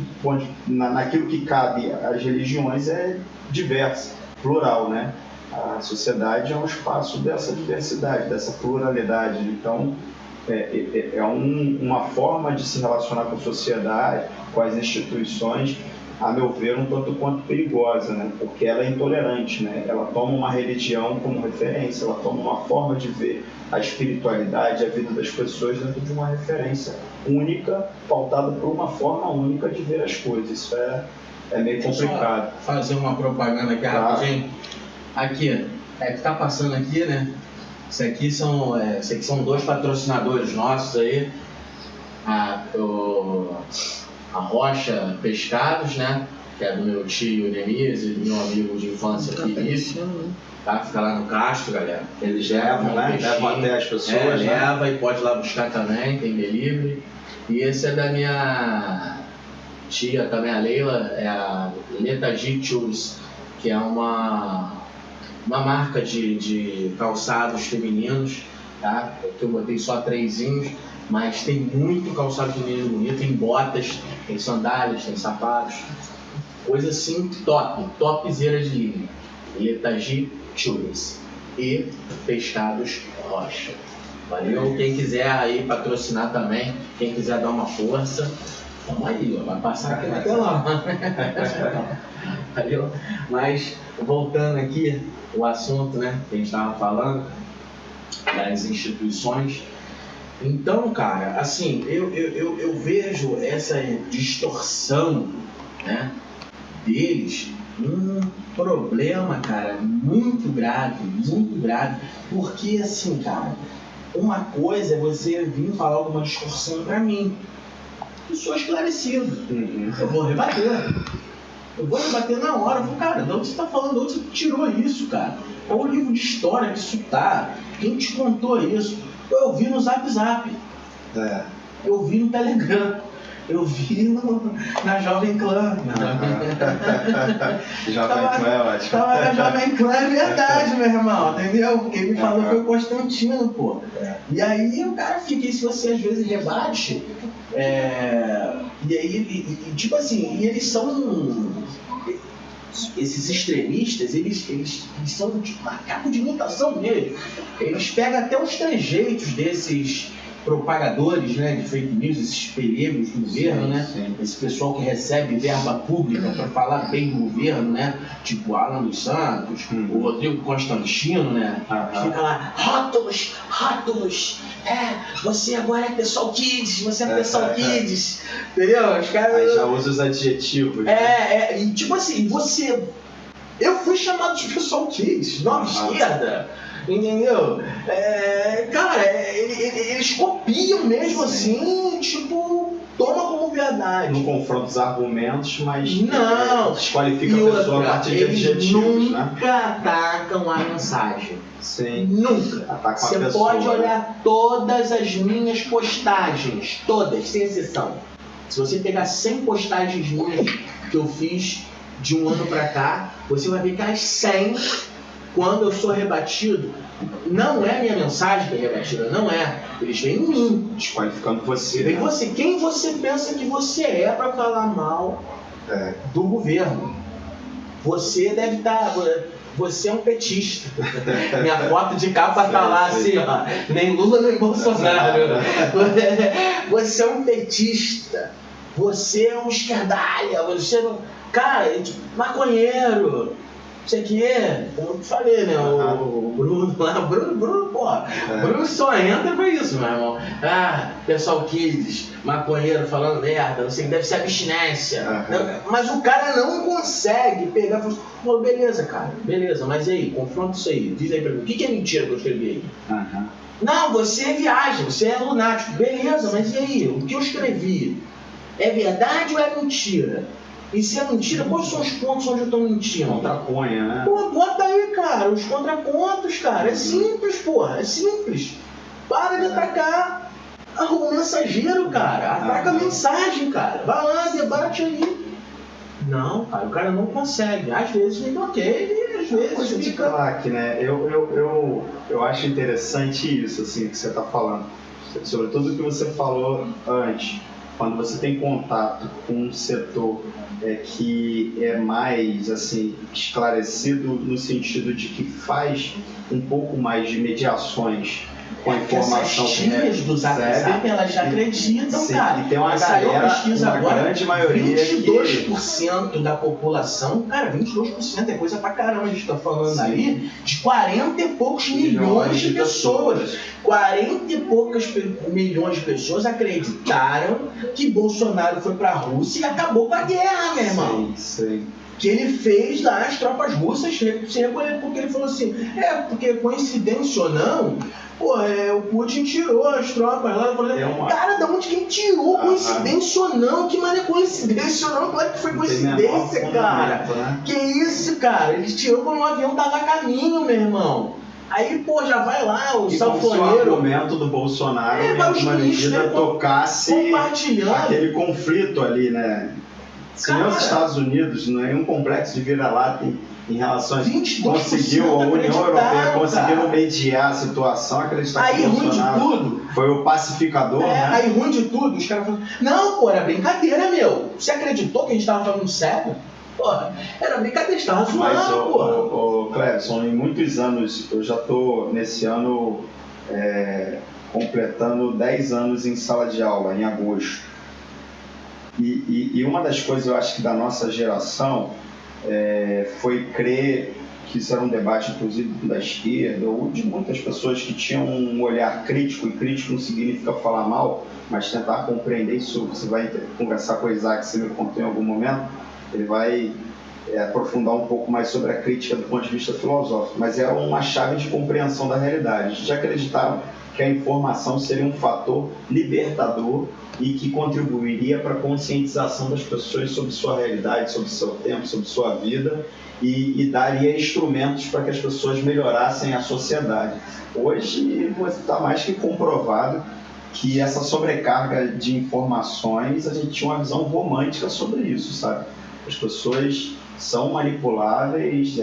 naquilo que cabe às religiões, é diversa, plural, né? A sociedade é um espaço dessa diversidade, dessa pluralidade. Então, uma forma de se relacionar com a sociedade, com as instituições, a meu ver, um tanto quanto perigosa, né? Porque ela é intolerante, né? Ela toma uma religião como referência, ela toma uma forma de ver a espiritualidade, a vida das pessoas dentro de uma referência única, pautada por uma forma única de ver as coisas. Isso é meio complicado. Só fazer uma propaganda aqui rapidinho. Aqui, que tá passando aqui, né? Isso aqui são 2 patrocinadores nossos aí. A Rocha Pescados, né? Que é do meu tio Denise e do meu amigo de infância Felipe. Tá? Fica lá no Castro, galera. Eles levam, né? Levam até as pessoas, né? Leva e pode ir lá buscar também, tem delivery. E esse é da minha tia também, a Leila, é a Letagi Shoes, que é uma marca de calçados femininos, tá? Eu botei só 3, mas tem muito calçado feminino bonito, tem botas, tem sandálias, tem sapatos, coisa assim topzera de linha. Letagi Shoes e Pescados Rocha. Valeu? Quem quiser aí patrocinar também, quem quiser dar uma força, tamo aí, ó, vai passar aqui na tela. Valeu? Mas voltando aqui o assunto, né, que a gente estava falando das instituições. Então, cara, assim, eu vejo essa distorção, né, deles, um problema, cara, muito grave, porque assim, cara, uma coisa é você vir falar alguma distorção pra mim, eu sou esclarecido, eu vou rebater na hora, eu vou, cara, de onde você tá falando, de onde você tirou isso, cara? Qual o livro de história que isso tá? Quem te contou isso? Eu vi no Zap, eu vi no Telegram, eu vi na Jovem Clã. Jovem Clã é ótimo. Tava na Jovem Clã, é verdade, meu irmão, entendeu? Quem me falou foi o Constantino, pô. E aí o cara fica, e se você às vezes rebate, e aí, tipo assim, e eles são... Esses extremistas, eles são tipo macaco de imitação mesmo. Eles pegam até os trejeitos desses propagadores, né, de fake news, esses pelegos do governo, né? Sim. Esse pessoal que recebe verba pública para falar bem do governo, né? Tipo Alan dos Santos, o Rodrigo Constantino, né? Fica lá, rótulos, você agora é pessoal kids, entendeu? Os caras... Aí já usa os adjetivos. E tipo assim, eu fui chamado de pessoal kids, nova esquerda. Entendeu? Cara, eles copiam mesmo. Sim. Assim, tipo, toma como verdade. Não confronta os argumentos, mas não. Desqualifica a pessoa a partir de adjetivos, nunca atacam a mensagem. Sim. Nunca. Você pode olhar todas as minhas postagens, todas, sem exceção. Se você pegar 100 postagens minhas que eu fiz de um ano pra cá, você vai ver que as 100... Quando eu sou rebatido, não é a minha mensagem que é rebatida, não é. Eles vêm em mim. Desqualificando você. Vem você. Quem você pensa que você é para falar mal do governo? Você deve estar... Você é um petista. Minha foto de capa tá lá assim, ó. Nem Lula, nem Bolsonaro. Você é um petista. Você é um esquerdalha. Você é... Cara, maconheiro. Isso aqui como eu falei, né? O Bruno lá, Bruno só entra pra isso, meu irmão. Pessoal kids, maconheiro falando merda, não sei, deve ser abstinência. Mas o cara não consegue pegar e falar, beleza, cara, beleza, mas e aí, confronta isso aí, diz aí pra mim, o que é mentira que eu escrevi aí? Não, você viaja, você é lunático, beleza, mas e aí, o que eu escrevi? É verdade ou é mentira? E se é mentira, quais são os pontos onde eu estou mentindo? Contraponha, né? Pô, bota aí, cara, os contrapontos, cara. É simples, porra, é simples. Para de atacar o mensageiro, cara. Ataca a mensagem, cara. Vai lá, debate aí. Não, cara, o cara não consegue. Às vezes fica ok, e às vezes coisa de claque, né? Eu acho interessante isso, assim, que você está falando. Sobretudo o que você falou antes. Quando você tem contato com um setor que é mais assim, esclarecido no sentido de que faz um pouco mais de mediações com a informação que tias do Zap, elas já acreditam, sim, cara. e tem uma galera, pesquisa uma agora, grande maioria 22% da população, cara, 22% é coisa pra caramba, a gente tá falando aí de 40 e poucos milhões de pessoas. 40 e poucas milhões de pessoas acreditaram que Bolsonaro foi pra Rússia e acabou com a guerra, meu irmão. Sim. Que ele fez lá as tropas russas se recolher, porque ele falou assim, porque coincidência ou não, o Putin tirou as tropas lá, cara, da onde que ele tirou? Coincidência ou não? Que mano é coincidência ou não? Claro que foi coincidência, cara. Né? Que isso, cara? Ele tirou quando o avião tava a caminho, meu irmão. Aí, já vai lá, o sanfoneiro... o argumento do Bolsonaro, em alguma medida, tocasse aquele conflito ali, né? Se os Estados Unidos, nenhum complexo de vira-lata em relação a conseguiu, a União Europeia conseguiu mediar a situação, acreditar que o Bolsonaro foi o pacificador, né? Aí ruim de tudo, os caras falam, não, era brincadeira, meu. Você acreditou que a gente tava falando sério? Era brincadeira, a gente tava zoando, Mas, Clebson, em muitos anos, eu já tô nesse ano completando 10 anos em sala de aula, em agosto. E uma das coisas, eu acho que da nossa geração foi crer que isso era um debate, inclusive, da esquerda ou de muitas pessoas que tinham um olhar crítico, e crítico não significa falar mal, mas tentar compreender isso. Você vai conversar com o Isaac, se me contou em algum momento, ele vai aprofundar um pouco mais sobre a crítica do ponto de vista filosófico, mas é uma chave de compreensão da realidade. A gente acreditava que a informação seria um fator libertador e que contribuiria para a conscientização das pessoas sobre sua realidade, sobre seu tempo, sobre sua vida e daria instrumentos para que as pessoas melhorassem a sociedade. Hoje está mais que comprovado que essa sobrecarga de informações, a gente tinha uma visão romântica sobre isso, sabe? As pessoas são manipuláveis,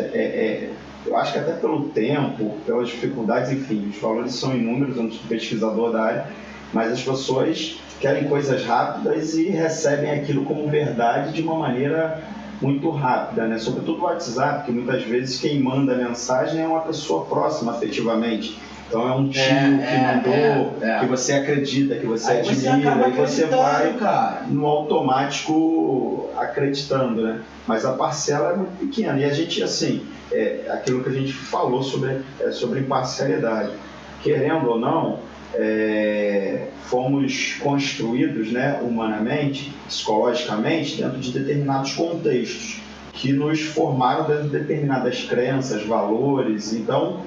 eu acho que até pelo tempo, pelas dificuldades, enfim, os valores são inúmeros, eu não sou pesquisador da área, mas as pessoas querem coisas rápidas e recebem aquilo como verdade de uma maneira muito rápida, né? Sobretudo o WhatsApp, que muitas vezes quem manda a mensagem é uma pessoa próxima afetivamente. Então é um tio que mandou, que você acredita, que você admira, e você vai no automático acreditando, né? Mas a parcela é muito pequena. E a gente, assim, aquilo que a gente falou sobre imparcialidade. Querendo ou não, fomos construídos, né, humanamente, psicologicamente, dentro de determinados contextos que nos formaram dentro de determinadas crenças, valores. Então,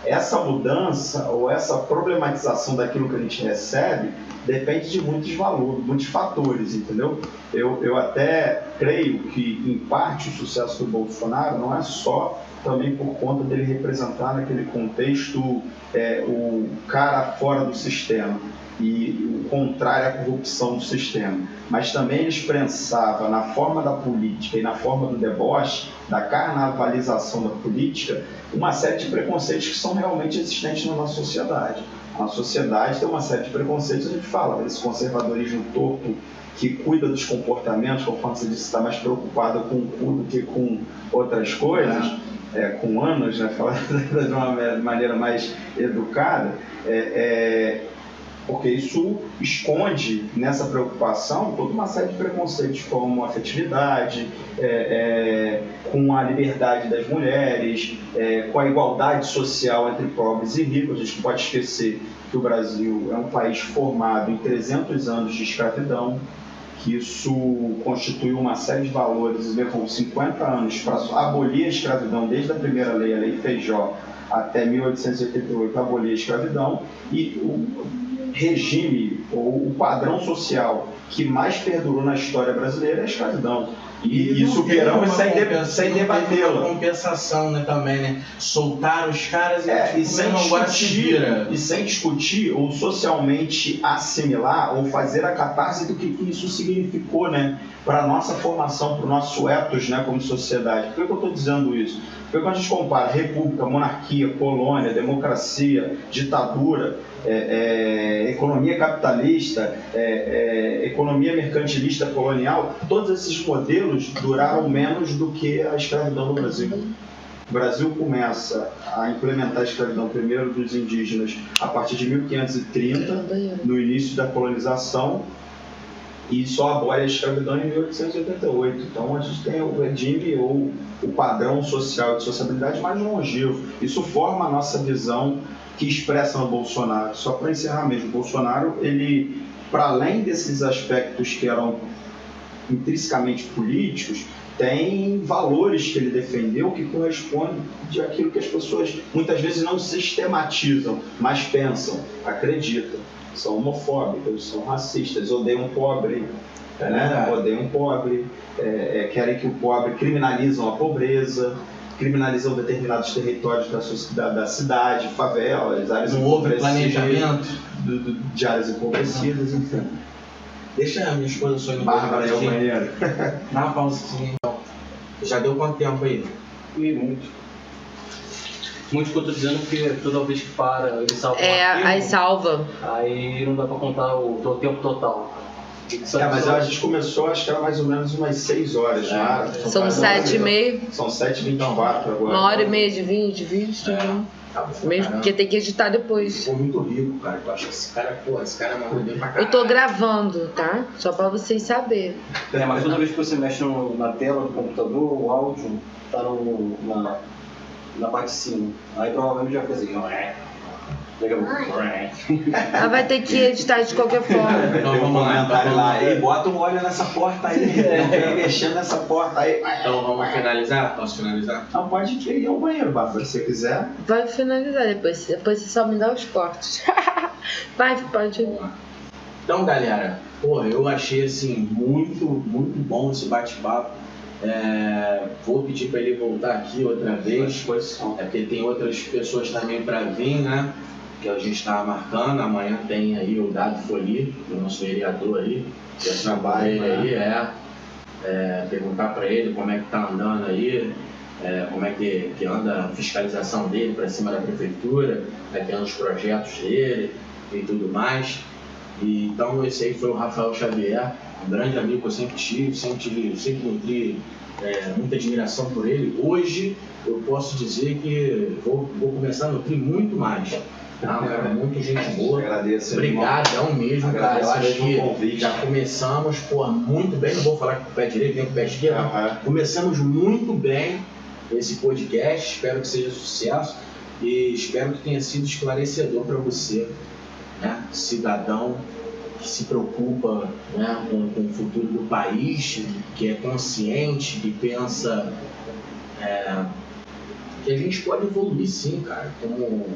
essa mudança ou essa problematização daquilo que a gente recebe depende de muitos valores, muitos fatores, entendeu? Eu até creio que, em parte, o sucesso do Bolsonaro não é só também por conta dele representar naquele contexto o cara fora do sistema e o contrário à corrupção do sistema, mas também ele expressava na forma da política e na forma do deboche, da carnavalização da política, uma série de preconceitos que são realmente existentes na nossa sociedade. A sociedade tem uma série de preconceitos, a gente fala desse conservadorismo torto que cuida dos comportamentos, conforme você disse, está mais preocupado com o cu do que com outras coisas, com anos, né, falar de uma maneira mais educada, porque isso esconde nessa preocupação toda uma série de preconceitos como afetividade, com a liberdade das mulheres, com a igualdade social entre pobres e ricos. A gente não pode esquecer que o Brasil é um país formado em 300 anos de escravidão, que isso constituiu uma série de valores e levou 50 anos para abolir a escravidão, desde a primeira lei, a Lei Feijó, até 1888, abolir a escravidão, e o regime ou o padrão social que mais perdurou na história brasileira é a escravidão. E superamos sem debatê-la. Uma compensação, né, também, né? Soltar os caras e sem discutir ou socialmente assimilar ou fazer a catarse do que isso significou, né, para a nossa formação, para o nosso ethos, né, como sociedade. Por que eu estou dizendo isso? Porque quando a gente compara república, monarquia, colônia, democracia, ditadura, economia capitalista, economia mercantilista colonial, todos esses modelos duraram menos do que a escravidão no Brasil. O Brasil começa a implementar a escravidão primeiro dos indígenas a partir de 1530, no início da colonização, e só abole a escravidão em 1888. Então a gente tem o regime ou o padrão social de sociabilidade mais longevo. Isso forma a nossa visão que expressa no Bolsonaro. Só para encerrar mesmo, o Bolsonaro, ele, para além desses aspectos que eram intrinsecamente políticos, tem valores que ele defendeu que correspondem àquilo que as pessoas muitas vezes não sistematizam, mas pensam, acreditam. São homofóbicos, são racistas, odeiam o pobre, odeiam o pobre, querem que o pobre, criminalizam a pobreza, criminalizam determinados territórios da cidade, favelas, áreas não houve planejamento de áreas empobrecidas, enfim. Deixa a minha esposa só ir no Bárbara é o banheiro. Dá uma pausinha então. Já deu quanto tempo aí? Muito. Muito que eu tô dizendo que toda vez que para, ele salva aí salva. Aí não dá pra contar o tempo total. Mas a gente começou, acho que era mais ou menos umas 6 horas já. São 7h30. São 7h24 agora. 1h30 de vídeo, mesmo porque tem que editar depois. Ficou muito rico, cara. Eu acho que esse cara é uma doideira pra caralho. Eu tô gravando, tá? Só pra vocês saberem. Mas toda vez que você mexe na tela do computador, o áudio tá na parte de cima. Aí provavelmente já fez assim. Ela vai ter que editar de qualquer forma. Então vamos lá. Ei, bota um óleo nessa porta aí. Não tem mexendo nessa porta aí. Então vamos finalizar? Posso finalizar? Não, pode ir ao banheiro, Bárbara, se você quiser. Vai finalizar depois você só me dá os cortes. Pode ir. Então, galera, eu achei assim muito bom esse bate-papo. Vou pedir para ele voltar aqui outra vez, porque tem outras pessoas também para vir, né? Que a gente está marcando. Amanhã tem aí o Dado Folie, o nosso vereador aí, que trabalha aí, perguntar para ele como é que tá andando aí, como é que anda a fiscalização dele para cima da prefeitura, como é que anda os projetos dele e tudo mais. E, então esse aí foi o Rafael Xavier, um grande amigo que eu sempre tive, sempre nutri muita admiração por ele. Hoje eu posso dizer que vou começar a nutrir muito mais. Cara, muito gente boa. Agradeço. Obrigadão mesmo, cara. Eu acho que já começamos, muito bem. Não vou falar com o pé direito nem com o pé esquerdo. Começamos muito bem esse podcast. Espero que seja sucesso e espero que tenha sido esclarecedor para você, né? Cidadão que se preocupa, né, com o futuro do país, que é consciente, que pensa que a gente pode evoluir sim, cara, como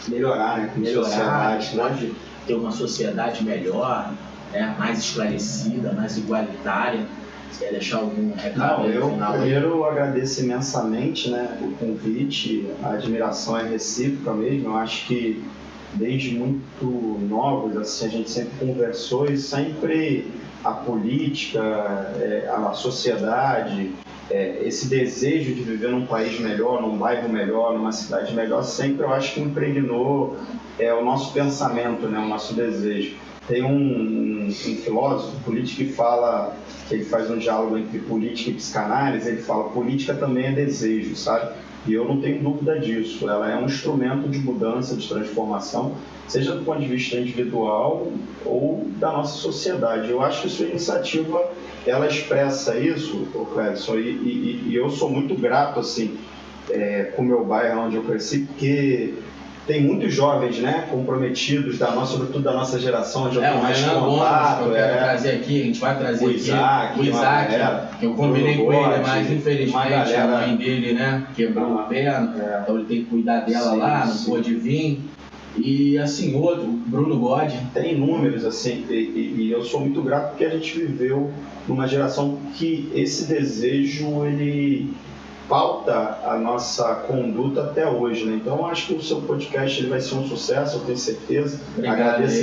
melhorar, né? Sociedade, pode ter uma sociedade melhor, né, mais esclarecida, mais igualitária. Você quer deixar algum recado? Não, eu primeiro agradeço imensamente, né, o convite, a admiração é recíproca mesmo. Eu acho que desde muito novos, assim, a gente sempre conversou e sempre a política, a sociedade, esse desejo de viver num país melhor, num bairro melhor, numa cidade melhor, sempre eu acho que impregnou o nosso pensamento, né, o nosso desejo. Tem um filósofo político que fala, que ele faz um diálogo entre política e psicanálise, ele fala, política também é desejo, sabe? E eu não tenho dúvida disso, ela é um instrumento de mudança, de transformação, seja do ponto de vista individual ou da nossa sociedade. Eu acho que sua iniciativa, ela expressa isso, Clebson, e eu sou muito grato, assim, com o meu bairro onde eu cresci, porque tem muitos jovens, né, comprometidos, sobretudo da nossa geração, onde eu tenho mais contato. Eu quero trazer aqui, a gente vai trazer o Isaac, que eu combinei com ele, mas infelizmente a mãe dele, né, quebrou a perna, então ele tem que cuidar dela lá, não pôde vir. E assim, outro, Bruno God. Tem inúmeros, assim, e eu sou muito grato porque a gente viveu numa geração que esse desejo, ele pauta a nossa conduta até hoje, né? Então eu acho que o seu podcast ele vai ser um sucesso, eu tenho certeza. Agradeço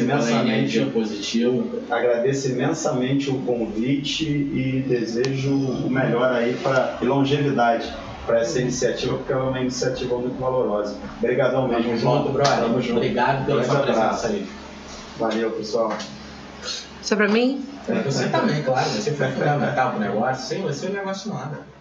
imensamente o convite e desejo o melhor aí e longevidade para essa iniciativa, porque é uma iniciativa muito valorosa. Obrigadão mesmo. Tamo junto, brother. Tamo junto. Obrigado pela sua presença aí. Valeu, pessoal. Só pra mim? Você também, claro. Você foi fundamental pro negócio. Sem você o negócio não anda.